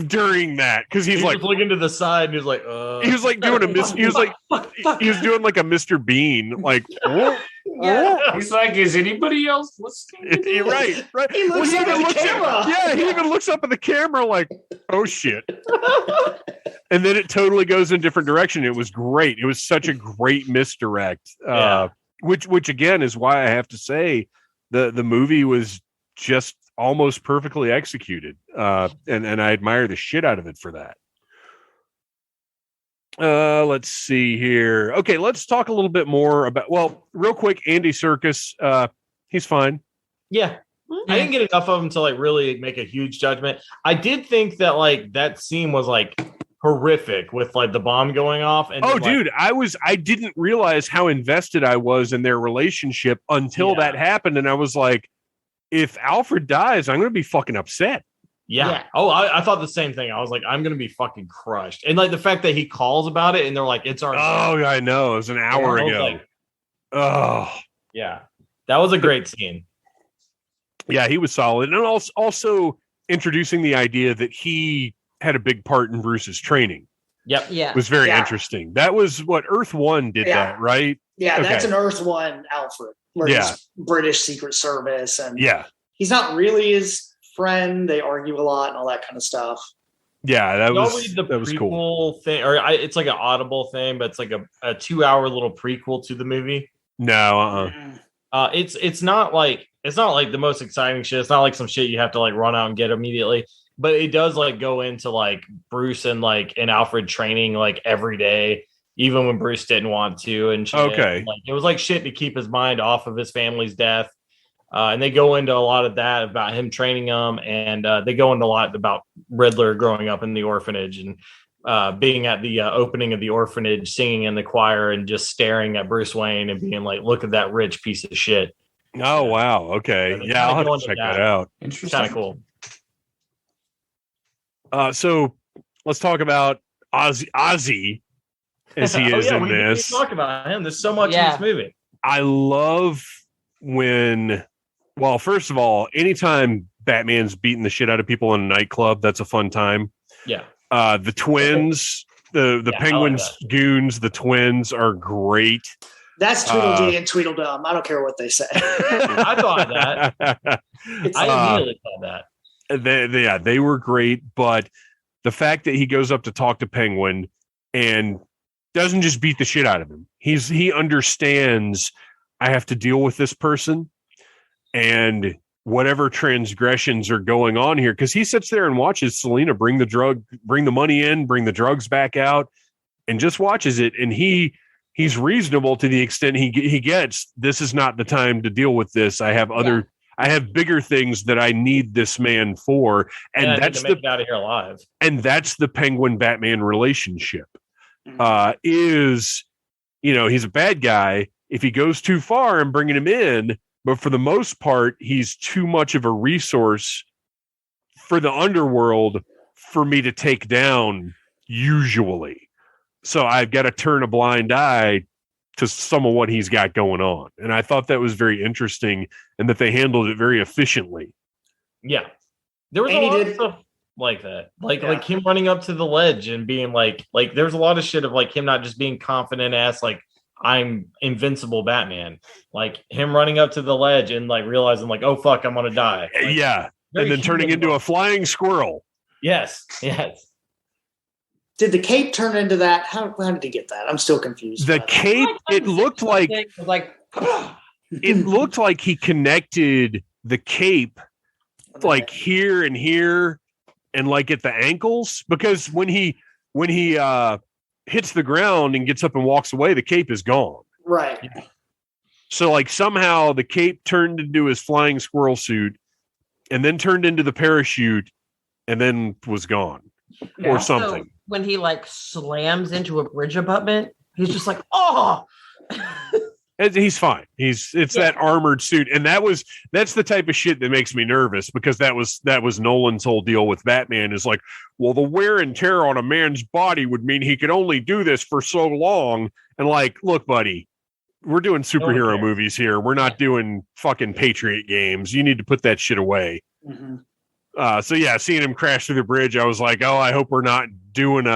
during that, because he's like looking to the side and he was like doing he was doing like a Mr. Bean, like he's like, is anybody else listening? You're right. He looks up at the camera. He even looks up at the camera like, oh shit. And then it totally goes in a different direction. It was great. It was such a great misdirect. Which again is why I have to say the movie was just almost perfectly executed. And I admire the shit out of it for that. Let's see here. Okay, let's talk a little bit more about, real quick, Andy Serkis. He's fine. Yeah. I didn't get enough of him to like really make a huge judgment. I did think that like that scene was like horrific with like the bomb going off. And dude, I didn't realize how invested I was in their relationship until that happened. And I was like, if Alfred dies, I'm going to be fucking upset. Yeah. Oh, I thought the same thing. I was like, I'm going to be fucking crushed. And like the fact that he calls about it and they're like, it's our. Oh, I know. It was an hour ago. Like, yeah. That was a great scene. Yeah, he was solid. And also introducing the idea that he had a big part in Bruce's training. Yep. Yeah. Was very interesting. That was what Earth One did that, right? Yeah, that's an Earth One Alfred. Where he's British Secret Service. And he's not really his friend. They argue a lot and all that kind of stuff. Yeah, that was cool thing, or it's like an Audible thing, but it's like a 2-hour little prequel to the movie. No, it's not like the most exciting shit. It's not like some shit you have to like run out and get immediately, but it does like go into like Bruce and Alfred training like every day, even when Bruce didn't want to, and shit. Okay, like it was like shit to keep his mind off of his family's death. And they go into a lot of that about him training them, and they go into a lot about Riddler growing up in the orphanage and being at the opening of the orphanage, singing in the choir and just staring at Bruce Wayne and being like, "Look at that rich piece of shit." Oh wow! Okay, yeah, I'll have to check that out. Interesting, kind of cool. So let's talk about Ozzy as he is in this. Talk about him. There's so much in this movie. I love when. Well, first of all, anytime Batman's beating the shit out of people in a nightclub, that's a fun time. Yeah. The twins, the Penguin's like goons, the twins are great. That's Tweedledee and Tweedledum. I don't care what they say. I thought that. I immediately thought that. They were great, but the fact that he goes up to talk to Penguin and doesn't just beat the shit out of him. He understands I have to deal with this person. And whatever transgressions are going on here, because he sits there and watches Selena bring the money in, bring the drugs back out, and just watches it. And he's reasonable to the extent he gets. This is not the time to deal with this. I have bigger things that I need this man for, and that's to make it out of here alive. And that's the Penguin Batman relationship. He's a bad guy if he goes too far and bringing him in. But for the most part, he's too much of a resource for the underworld for me to take down, usually. So I've got to turn a blind eye to some of what he's got going on. And I thought that was very interesting and that they handled it very efficiently. Yeah. There was a lot of stuff like that. Like him running up to the ledge and being like there's a lot of shit of like him not just being confident ass, like, I'm invincible Batman, like him running up to the ledge and like realizing like, oh fuck, I'm gonna die. Like, and then turning into a flying squirrel. Yes. Did the cape turn into that? How did he get that? I'm still confused. The cape, it looked like it looked like he connected the cape like here and here and like at the ankles, because when he hits the ground and gets up and walks away, the cape is gone. Right. So like somehow the cape turned into his flying squirrel suit and then turned into the parachute and then was gone or something. So when he like slams into a bridge abutment, he's just like, oh. He's fine. It's that armored suit, and that's the type of shit that makes me nervous, because that was Nolan's whole deal with Batman, is like, well, the wear and tear on a man's body would mean he could only do this for so long. And like, look, buddy, we're doing superhero movies here. We're not doing fucking Patriot games. You need to put that shit away. Mm-hmm. So yeah, seeing him crash through the bridge, I was like, oh, I hope we're not doing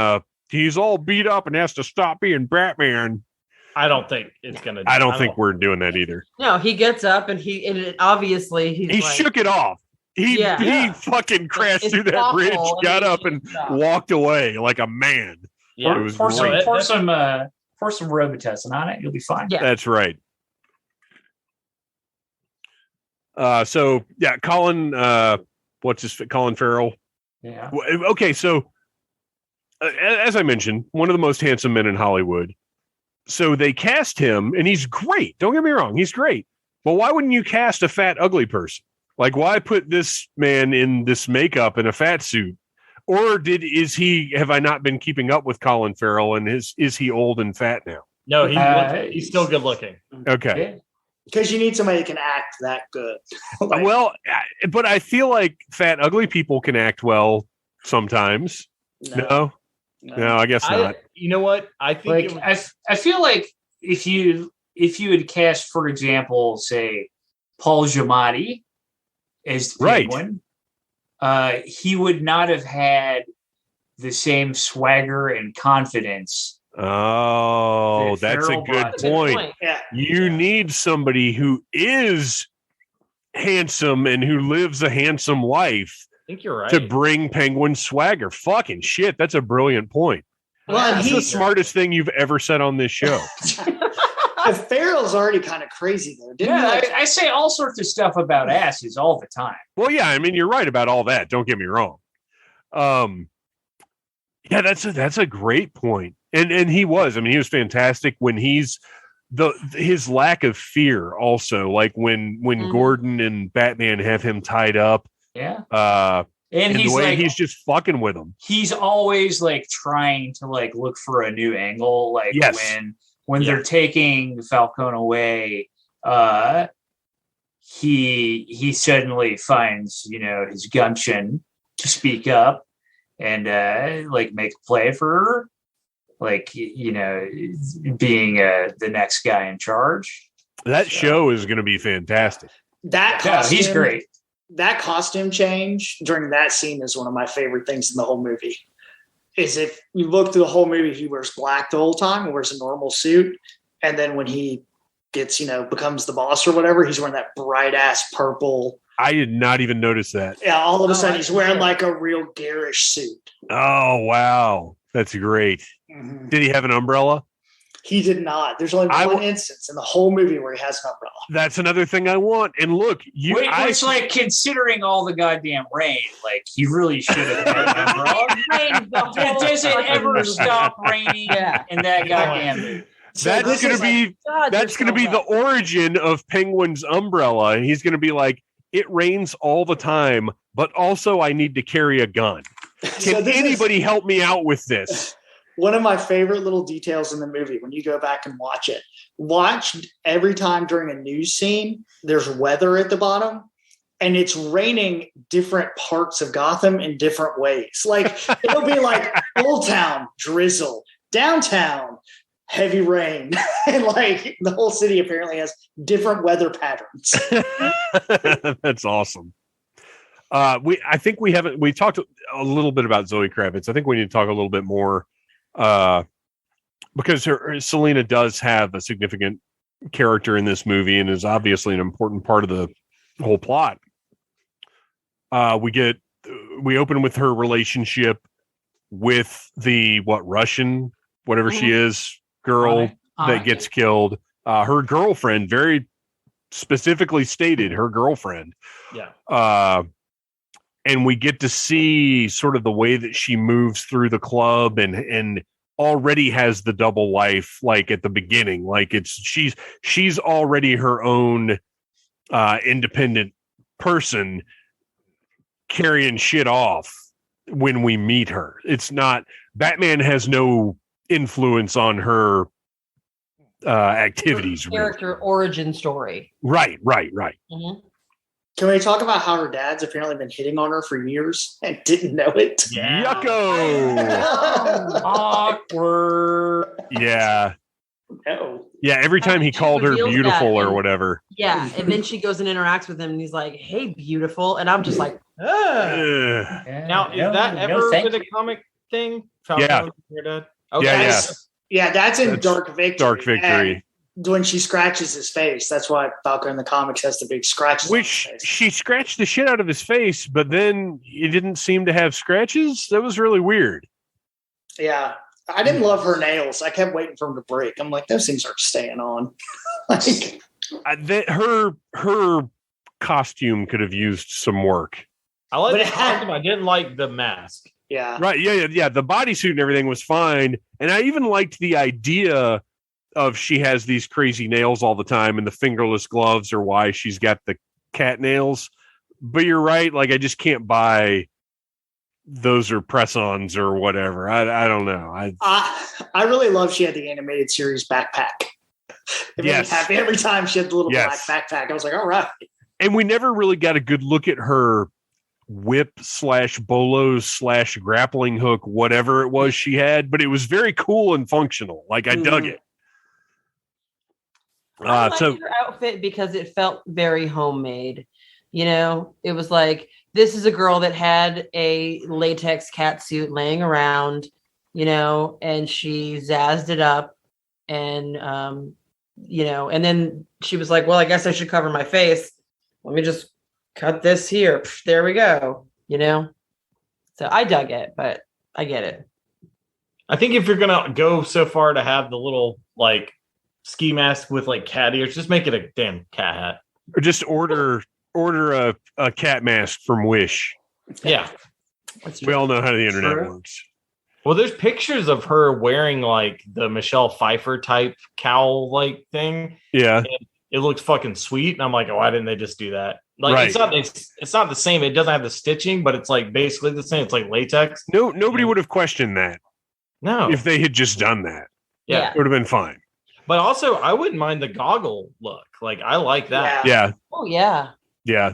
he's all beat up and has to stop being Batman. I don't think it's gonna. I don't think we're doing that either. No, he gets up and obviously he shook it off. He fucking crashed through that bridge, got up and walked away like a man. Yeah, it was pour some Robitussin on it, you'll be fine. Yeah, that's right. So yeah, Colin Farrell. Yeah. Okay, so as I mentioned, one of the most handsome men in Hollywood. So they cast him, and he's great. Don't get me wrong, he's great. But why wouldn't you cast a fat, ugly person? Like, why put this man in this makeup and a fat suit? Or have I not been keeping up with Colin Farrell, and is he old and fat now? No, he's still good looking. Okay. Because you need somebody who can act that good. Well, but I feel like fat, ugly people can act well sometimes. No, I guess not. You know what? I think I feel like if you had cast, for example, say Paul Giamatti as the Penguin, he would not have had the same swagger and confidence. Oh, that's a good point. Yeah. You need somebody who is handsome and who lives a handsome life. I think you're right. To bring Penguin swagger. Fucking shit, that's a brilliant point. Well, that's the smartest thing you've ever said on this show. Farrell's already kind of crazy though. I say all sorts of stuff about asses all the time. Well, yeah, I mean, you're right about all that. Don't get me wrong. Yeah, that's a great point. And he was fantastic when his lack of fear also, like when Gordon and Batman have him tied up. Yeah. And he's the way he's just fucking with him. He's always like trying to like look for a new angle. Like when they're taking Falcone away, he suddenly finds, his gumption to speak up and like make a play for her. Like, being the next guy in charge. That show is going to be fantastic. He's great. That costume change during that scene is one of my favorite things in the whole movie. Is if you look through the whole movie, he wears black the whole time and wears a normal suit. And then when he gets, becomes the boss or whatever, he's wearing that bright ass purple. I did not even notice that. Yeah, all of a sudden he's wearing like a real garish suit. Oh, wow. That's great. Mm-hmm. Did he have an umbrella? He did not. There's only one instance in the whole movie where he has an umbrella. That's another thing I want. And look, it's like considering all the goddamn rain, like he really should have had an umbrella. It doesn't ever stop raining in that goddamn movie. That's going to be the origin of Penguin's umbrella. He's going to be like, it rains all the time, but also I need to carry a gun. Can anybody help me out with this? One of my favorite little details in the movie, when you go back and watch it, every time during a news scene, there's weather at the bottom and it's raining different parts of Gotham in different ways. Like it'll be like Old Town, drizzle, downtown, heavy rain. And like the whole city apparently has different weather patterns. That's awesome. We talked a little bit about Zoe Kravitz. I think we need to talk a little bit more because Selena does have a significant character in this movie and is obviously an important part of the whole plot. We open with her relationship with the Russian, whatever she is, girl that gets killed. Her girlfriend, very specifically stated, her girlfriend. Yeah. And we get to see sort of the way that she moves through the club and already has the double life, like at the beginning, like she's already her own independent person carrying shit off when we meet her. It's not, Batman has no influence on her activities. Character origin story. Right. Mm-hmm. Can we talk about how her dad's apparently been hitting on her for years and didn't know it? Yeah. Yucko. Awkward. Yeah. No. Yeah, every time he She called her reveals beautiful that or and- whatever. Yeah, and then she goes and interacts with him, and he's like, "Hey, beautiful," and I'm just like, Ugh. Now, is that ever been a comic thing? Yeah. Your dad? Yeah. Yeah, that's in That's Dark Victory. Dark Victory. And when she scratches his face, that's why Falcon in the comics has the big scratches. Which on his face. she scratched the shit out of his face, but then he didn't seem to have scratches. That was really weird. Yeah. I didn't love her nails. I kept waiting for them to break. I'm like, those things aren't staying on. Like, Her costume could have used some work. I like But the it had- costume. I didn't like the mask. yeah. Right. Yeah. The bodysuit and everything was fine. And I even liked the idea of she has these crazy nails all the time and the fingerless gloves are why she's got the cat nails. But you're right. Like, I just can't buy those are press-ons or whatever. I don't know. I really love she had the animated series backpack. It made me Yes. happy every time she had the little Yes. black backpack. I was like, all right. And we never really got a good look at her whip / bolos / grappling hook, whatever it was she had, but it was very cool and functional. Like, I dug it. I liked So her outfit because it felt very homemade. You know, it was like, this is a girl that had a latex cat suit laying around, you know, and she zazzed it up. And, you know, and then she was like, well, I guess I should cover my face. Let me just cut this here. There we go. You know, so I dug it, but I get it. I think if you're gonna go so far to have the little like ski mask with like cat ears, just make it a damn cat hat. or just order a cat mask from Wish. Yeah. We all know how the internet True. works. Well, there's pictures of her wearing like the Michelle Pfeiffer type cowl like thing. Yeah. It looks fucking sweet, and I'm like, oh, why didn't they just do that? Like, Right. it's not the same. It doesn't have the stitching, but it's like basically the same. It's like latex. Nobody would have questioned that No, if they had just done that. yeah. It would have been fine. But also, I wouldn't mind the goggle look. Like, I like that. Yeah. Oh, yeah. Yeah.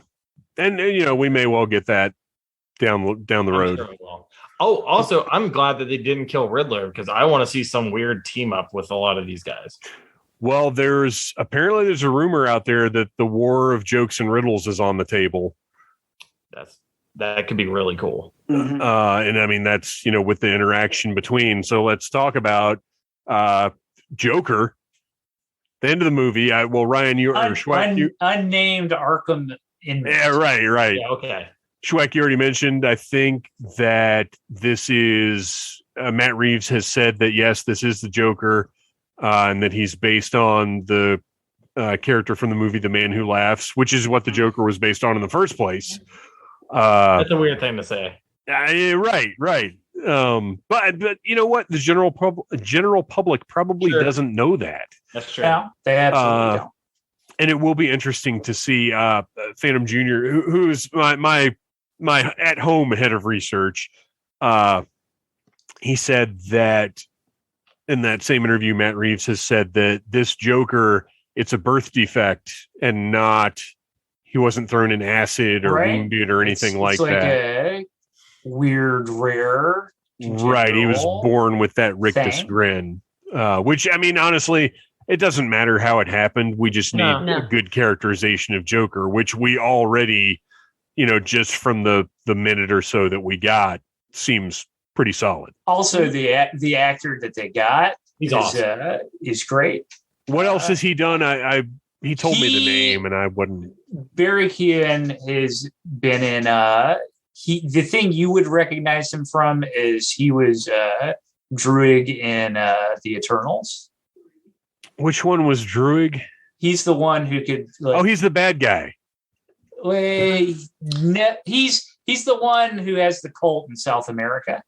And you know, we may well get that down the I'm road. sure we will. Oh, also, I'm glad that they didn't kill Riddler because I want to see some weird team up with a lot of these guys. Well, there's a rumor out there that the war of jokes and riddles is on the table. That could be really cool. Mhm. And I mean, that's, you know, with the interaction between. So let's talk about Joker. The end of the movie. Ryan, Schweck, Unnamed Arkham inmate. yeah, right. Yeah, okay. Schweck, you already mentioned. I think that this is Matt Reeves has said that yes, this is the Joker, and that he's based on the character from the movie The Man Who Laughs, which is what the Joker was based on in the first place. That's a weird thing to say. Right. But you know what? The general public probably Sure. doesn't know that. That's true. Yeah, they absolutely don't. And it will be interesting to see Phantom Jr., who's my at-home head of research. He said that in that same interview, Matt Reeves has said that this Joker, it's a birth defect and not he wasn't thrown in acid or Right. wounded or anything It's like that. A weird, rare. Right. He was congenital born with that rictus thing. grin, which, I mean, honestly, it doesn't matter how it happened. We just need No. a good characterization of Joker, which we already, you know, just from the minute or so that we got, seems pretty solid. Also, the actor that they got He's awesome. is great. What else has he done? He told me the He- name, and I wouldn't. Barry Keoghan has been in. The thing you would recognize him from is he was Druig in the Eternals. Which one was Druig? He's the one who could. Oh, he's the bad guy. He's the one who has the cult in South America.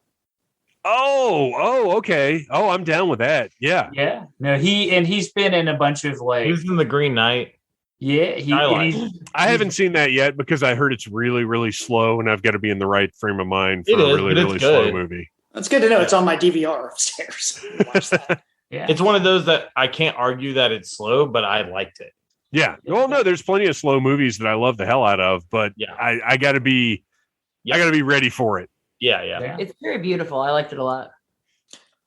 Oh, okay. Oh, I'm down with that. Yeah. Yeah, no, he's been in a bunch of like. He was in the Green Knight. Yeah, I like I haven't seen that yet because I heard it's really, really slow, and I've got to be in the right frame of mind for It a is, really, but it's really slow good. movie. That's good to know. It's on my DVR upstairs. Watch that. Yeah. It's one of those that I can't argue that it's slow, but I liked it. Yeah. Well, no, there's plenty of slow movies that I love the hell out of, but Yeah. I gotta be ready for it. Yeah. It's very beautiful. I liked it a lot.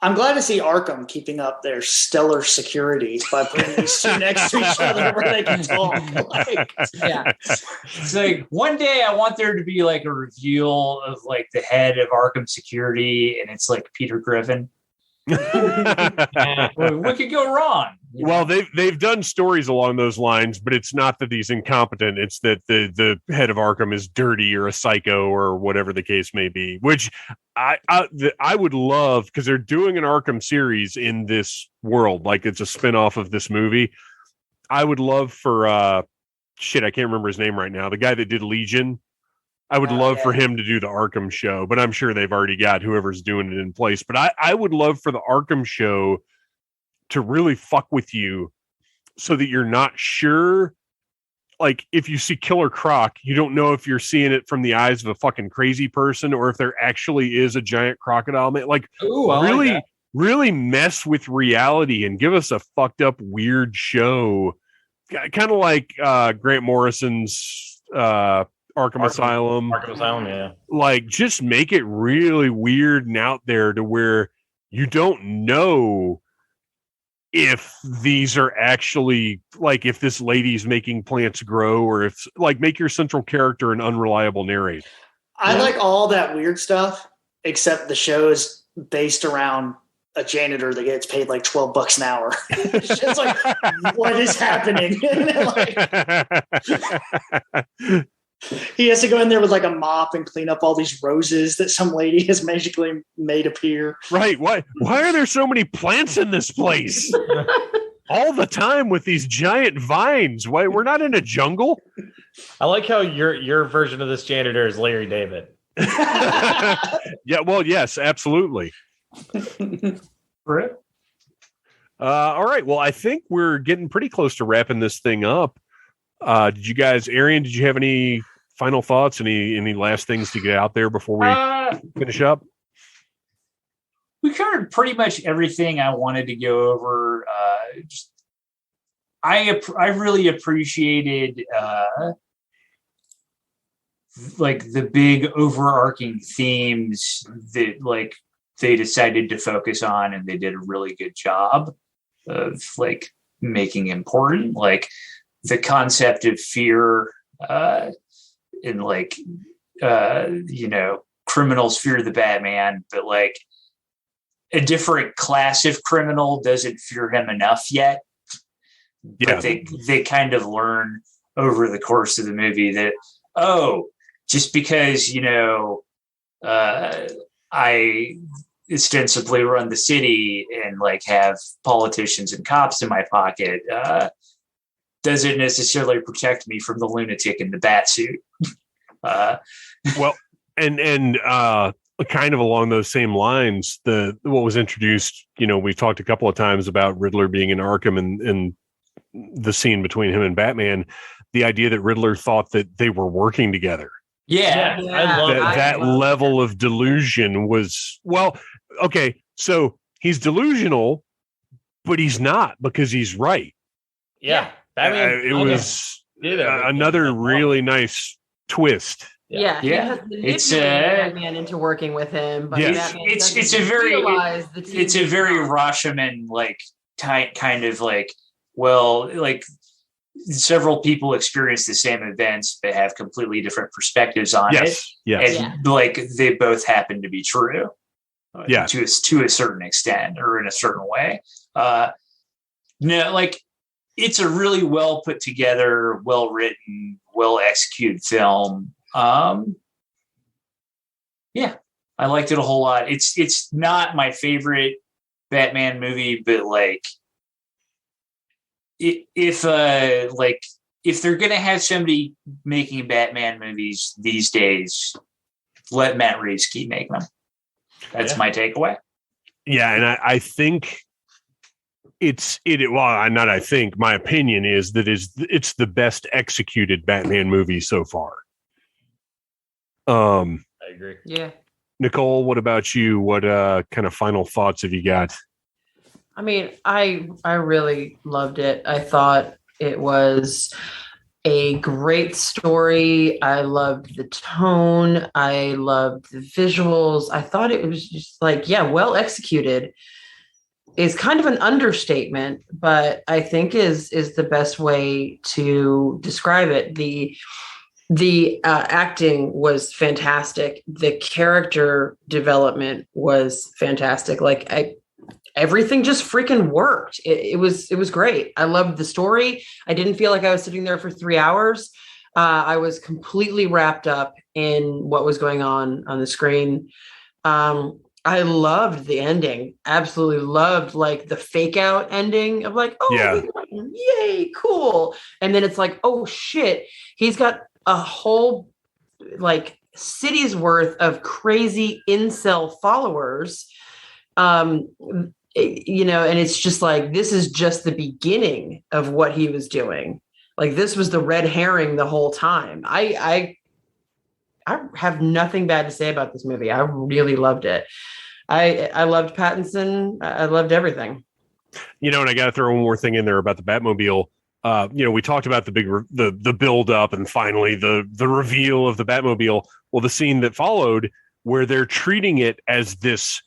I'm glad to see Arkham keeping up their stellar security by putting these two next to each other where they can talk. Like, Yeah. It's like one day I want there to be like a reveal of like the head of Arkham Security, and it's like Peter Griffin. What could go wrong? Well, they've done stories along those lines, but it's not that he's incompetent. It's that the head of Arkham is dirty or a psycho or whatever the case may be. Which I would love, because they're doing an Arkham series in this world, like it's a spinoff of this movie. I would love for I can't remember his name right now. The guy that did Legion. I would love for him to do the Arkham show, but I'm sure they've already got whoever's doing it in place. But I would love for the Arkham show to really fuck with you so that you're not sure. Like, if you see Killer Croc, you don't know if you're seeing it from the eyes of a fucking crazy person or if there actually is a giant crocodile man. Like, really mess with reality and give us a fucked up, weird show. Kind of like Grant Morrison's Arkham Asylum. Arkham Asylum, yeah. Like, just make it really weird and out there to where you don't know if these are actually, like, if this lady's making plants grow, or if, like, make your central character an unreliable narrator. I like all that weird stuff, except the show is based around a janitor that gets paid like $12 an hour. It's just like, what is happening? Like, he has to go in there with like a mop and clean up all these roses that some lady has magically made appear. Right. Why are there so many plants in this place? All the time with these giant vines. Why, we're not in a jungle? I like how your version of this janitor is Larry David. Yeah, well, yes, absolutely. Right. All right. Well, I think we're getting pretty close to wrapping this thing up. Did you guys, Arian, did you have any final thoughts? Any last things to get out there before we finish up? We covered pretty much everything I wanted to go over. I really appreciated like the big overarching themes that like they decided to focus on, and they did a really good job of like making important, like the concept of fear, and like criminals fear the Batman, but like a different class of criminal doesn't fear him enough yet. Yeah. But they kind of learn over the course of the movie that, just because I ostensibly run the city and like have politicians and cops in my pocket, doesn't necessarily protect me from the lunatic in the bat suit. Well, and kind of along those same lines, what was introduced, we've talked a couple of times about Riddler being in Arkham and the scene between him and Batman, the idea that Riddler thought that they were working together. Yeah. I love That level of delusion was, well, okay, so he's delusional, but he's not, because he's right. Yeah. Batman, it was another really nice twist. Yeah. It's Batman into working with him, but Yes. Batman it's a very Rashomon like kind of like, well, like several people experience the same events but have completely different perspectives on it. Yes. And like they both happen to be true. Yeah. To a certain extent or in a certain way. No, like it's a really well put together, well written, well executed film. Yeah, I liked it a whole lot. It's not my favorite Batman movie, but like if they're gonna have somebody making Batman movies these days, let Matt Reeves keep making them. That's my takeaway. Yeah, and I think my opinion is that it's the best executed Batman movie so far. I agree. Yeah. Nicole, what about you? What kind of final thoughts have you got? I mean, I really loved it. I thought it was a great story. I loved the tone. I loved the visuals. I thought it was just like, well executed is kind of an understatement, but I think is the best way to describe it. The acting was fantastic. The character development was fantastic. Like everything just freaking worked. It was great. I loved the story. I didn't feel like I was sitting there for 3 hours. I was completely wrapped up in what was going on the screen. I loved the ending. Absolutely loved like the fake out ending of like, yay, cool. And then it's like, oh shit, he's got a whole like city's worth of crazy incel followers. And it's just like, this is just the beginning of what he was doing. Like this was the red herring the whole time. I have nothing bad to say about this movie. I really loved it. I loved Pattinson. I loved everything. And I got to throw one more thing in there about the Batmobile. We talked about the big the build up and finally the reveal of the Batmobile. Well, the scene that followed where they're treating it as this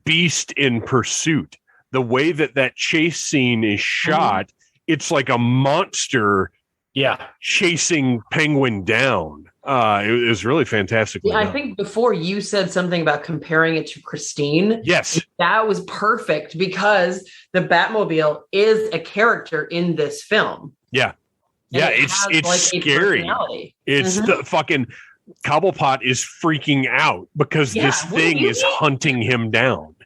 beast in pursuit. The way that chase scene is shot, it's like a monster chasing Penguin down. It was really fantastic. I think before you said something about comparing it to Christine. Yes. That was perfect because the Batmobile is a character in this film. Yeah. Yeah, it's scary. It's the fucking Cobblepot is freaking out because this thing is hunting him down.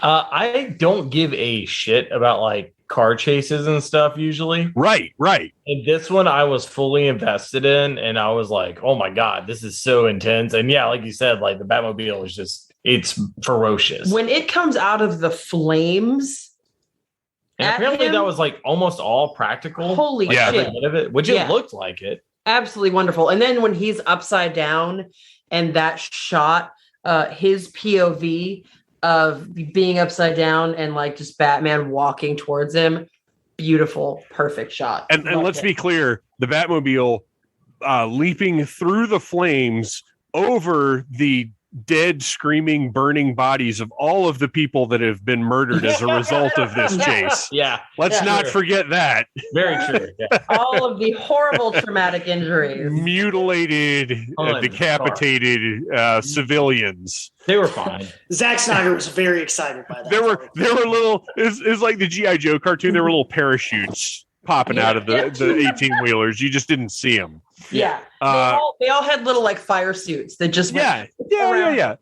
I don't give a shit about like car chases and stuff usually. Right. And this one I was fully invested in and I was like, oh my God, this is so intense. And yeah, like you said, like the Batmobile is just, it's ferocious. When it comes out of the flames. And apparently that was like almost all practical. Holy shit. Every bit of it, which it looked like it. Absolutely wonderful. And then when he's upside down and that shot, his POV of being upside down and like just Batman walking towards him, beautiful, perfect shot. And let's be clear, the Batmobile leaping through the flames over the dead, screaming, burning bodies of all of the people that have been murdered as a result of this chase. Yeah. Let's not forget that. Very true. Yeah. All of the horrible traumatic injuries. Mutilated, decapitated civilians. They were fine. Zack Snyder was very excited by that. There were little, it's like the G.I. Joe cartoon, there were little parachutes popping out of the 18-wheelers. You just didn't see them. Yeah. They all had little like fire suits that just yeah.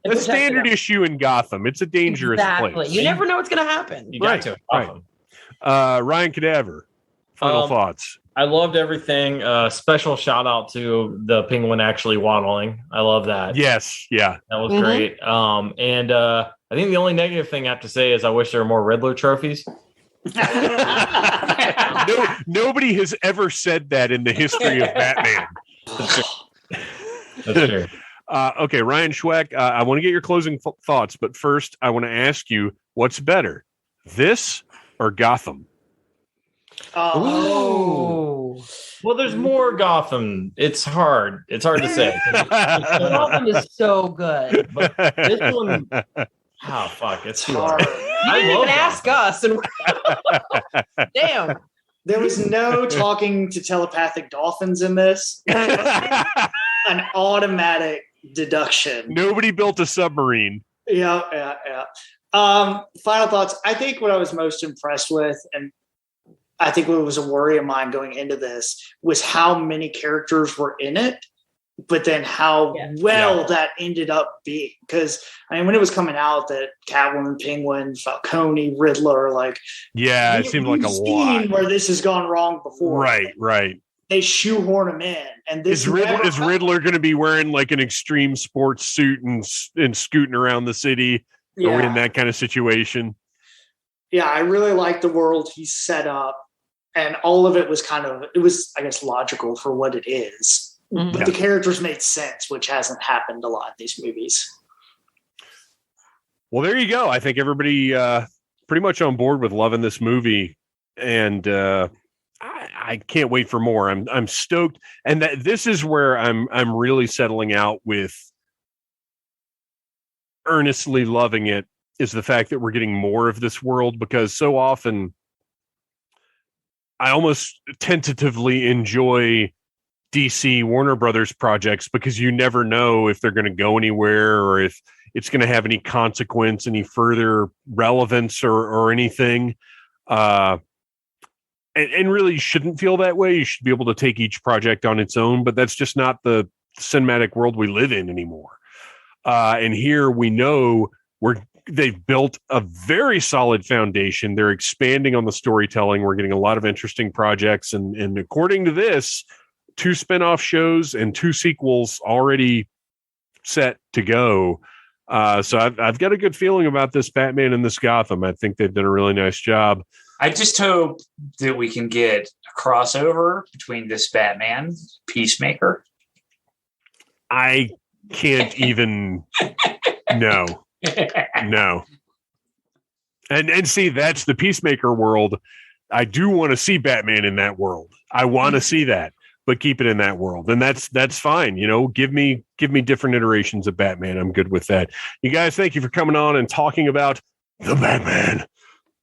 A standard issue in Gotham. It's a dangerous place. You never know what's going to happen. You got to. Right. Ryan Cadaver, final thoughts. I loved everything. Special shout out to the penguin actually waddling. I love that. Yes. Yeah. That was great. And I think the only negative thing I have to say is I wish there were more Riddler trophies. Nobody has ever said that in the history of Batman. That's true. Okay, Ryan Schweck, I want to get your closing thoughts, but first I want to ask you, what's better, this or Gotham? Oh. Well, there's more Gotham. It's hard. It's hard to say. Gotham is so good. But this one, oh, fuck. It's hard. You didn't even ask us. And damn. There was no talking to telepathic dolphins in this. An automatic deduction. Nobody built a submarine. Yeah. Final thoughts. I think what I was most impressed with, and I think what was a worry of mine going into this, was how many characters were in it, but then how that ended up being. Because I mean, when it was coming out that Catwoman, Penguin, Falcone, Riddler, like it seemed like a lot. Where this has gone wrong before, right. They shoehorn him in, and this is Riddler going to be wearing like an extreme sports suit and scooting around the city? Are we in that kind of situation? Yeah, I really like the world he's set up, and all of it was I guess, logical for what it is. But the characters made sense, which hasn't happened a lot in these movies. Well, there you go. I think everybody pretty much on board with loving this movie, and I can't wait for more. I'm stoked, and this is where I'm really settling out with earnestly loving it, is the fact that we're getting more of this world, because so often I almost tentatively enjoy DC Warner Brothers projects because you never know if they're going to go anywhere or if it's going to have any consequence, any further relevance or anything. And really you shouldn't feel that way. You should be able to take each project on its own, but that's just not the cinematic world we live in anymore. And here we know they've built a very solid foundation. They're expanding on the storytelling. We're getting a lot of interesting projects. And according to this, 2 spinoff shows and 2 sequels already set to go. So I've got a good feeling about this Batman and this Gotham. I think they've done a really nice job. I just hope that we can get a crossover between this Batman, Peacemaker. I can't even. No. And see, that's the Peacemaker world. I do want to see Batman in that world. I want to see that, but keep it in that world. And that's fine. You know, give me different iterations of Batman. I'm good with that. You guys, thank you for coming on and talking about the Batman.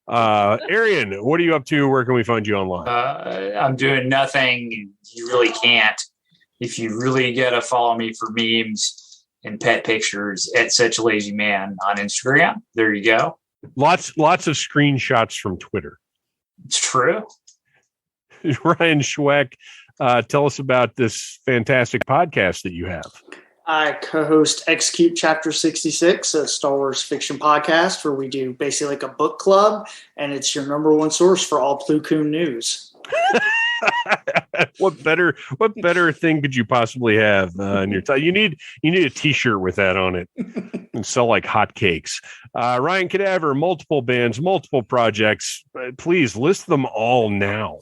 Arian, what are you up to? Where can we find you online? I'm doing nothing. You really can't. If you really gotta follow me for memes and pet pictures at Such a Lazy Man on Instagram. There you go. Lots of screenshots from Twitter. It's true. Ryan Schweck, tell us about this fantastic podcast that you have. I co-host Execute Chapter 66, a Star Wars fiction podcast where we do basically like a book club, and it's your number one source for all Plo Koon news. What better thing could you possibly have in your time? You need a T-shirt with that on it and sell like hotcakes. Ryan Cadaver, multiple bands, multiple projects. Please list them all now.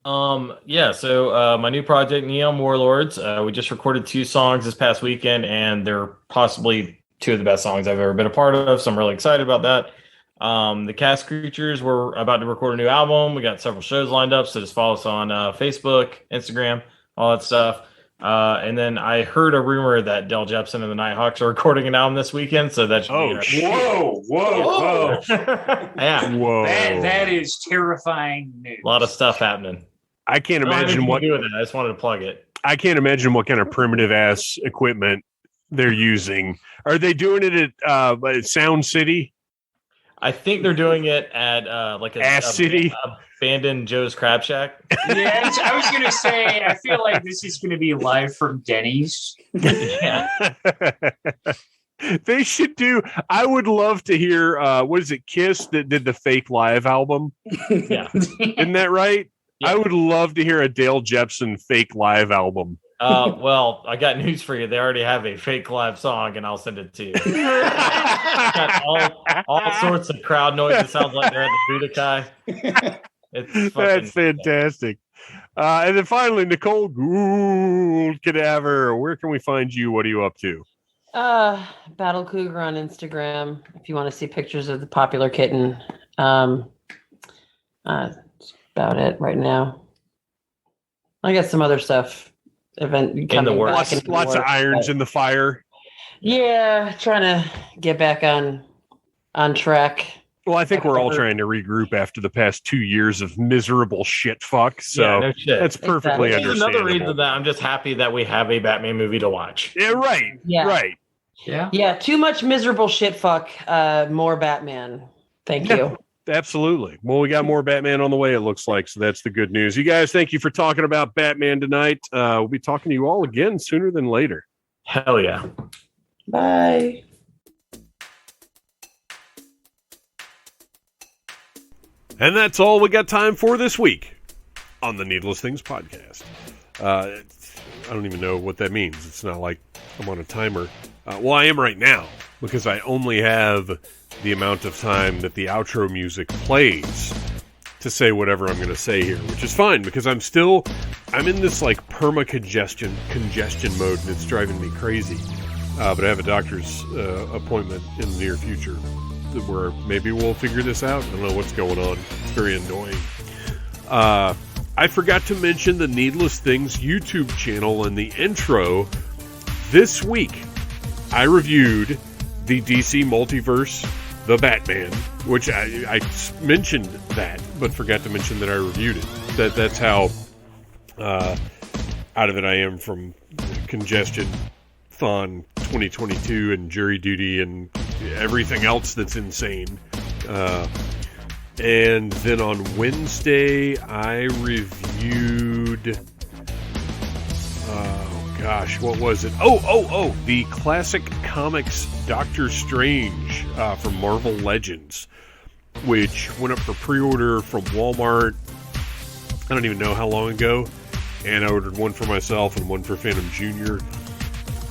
So my new project, Neon Warlords, we just recorded 2 songs this past weekend, and they're possibly 2 of the best songs I've ever been a part of, so I'm really excited about that. The Cast Creatures, we're about to record a new album. We got several shows lined up, so just follow us on Facebook, Instagram, all that stuff. And then I heard a rumor that Del Jepsen and the Nighthawks are recording an album this weekend, so that should be Whoa. Yeah. Whoa. That is terrifying news. A lot of stuff happening. I can't imagine what to do with it. I just wanted to plug it. I can't imagine what kind of primitive ass equipment they're using. Are they doing it at Sound City? I think they're doing it at like a City, abandoned Joe's Crab Shack. Yeah, I was gonna say. I feel like this is gonna be live from Denny's. Yeah. They should do. I would love to hear. What is it? Kiss that did the fake live album. Yeah, isn't that right? Yeah. I would love to hear a Dale Jepsen fake live album. Well, I got news for you. They already have a fake live song, and I'll send it to you. Got all sorts of crowd noise. It sounds like they're at the Budokai. That's fantastic. And then finally, Nicole Gould Cadaver. Where can we find you? What are you up to? Battle Cougar on Instagram. If you want to see pictures of the popular kitten. That's about it right now. I got some other stuff. Event in the works. Lots of irons in the fire. Yeah, trying to get back on track. Well, I think we're all trying to regroup after the past 2 years of miserable shit fuck. So yeah, no shit. That's perfectly understandable. Another reason that I'm just happy that we have a Batman movie to watch. Yeah, right. Yeah. Right. Yeah. Too much miserable shit fuck. More Batman. Thank you. Absolutely. Well, we got more Batman on the way, it looks like. So that's the good news. You guys, thank you for talking about Batman tonight. We'll be talking to you all again sooner than later. Hell yeah. Bye. And that's all we got time for this week on the Needless Things podcast. I don't even know what that means. It's not like I'm on a timer. Well, I am right now because I only have the amount of time that the outro music plays to say whatever I'm going to say here, which is fine because I'm in this like congestion mode and it's driving me crazy. But I have a doctor's appointment in the near future where maybe we'll figure this out. I don't know what's going on. It's very annoying. I forgot to mention the Needless Things YouTube channel in the intro. This week, I reviewed the DC Multiverse, The Batman, which I mentioned that, but forgot to mention that I reviewed it. That's how out of it I am from congestion, Thon 2022, and jury duty, and everything else that's insane. And then on Wednesday, I reviewed... what was it? The classic comics Doctor Strange from Marvel Legends, which went up for pre-order from Walmart. I don't even know how long ago. And I ordered one for myself and one for Phantom Jr.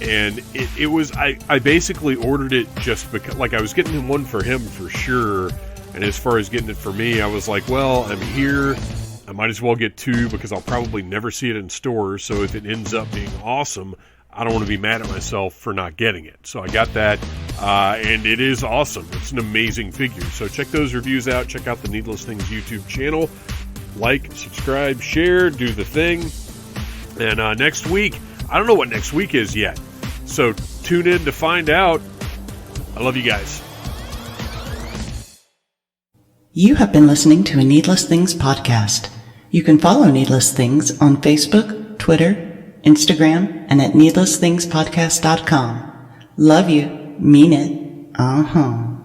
And it was, I basically ordered it just because, like, I was getting him one for him for sure. And as far as getting it for me, I was like, well, I'm here. I might as well get two because I'll probably never see it in stores. So if it ends up being awesome, I don't want to be mad at myself for not getting it. So I got that, and it is awesome. It's an amazing figure. So check those reviews out. Check out the Needless Things YouTube channel. Like, subscribe, share, do the thing. And next week, I don't know what next week is yet. So tune in to find out. I love you guys. You have been listening to a Needless Things podcast. You can follow Needless Things on Facebook, Twitter, Instagram, and at needlessthingspodcast.com. Love you. Mean it. Uh-huh.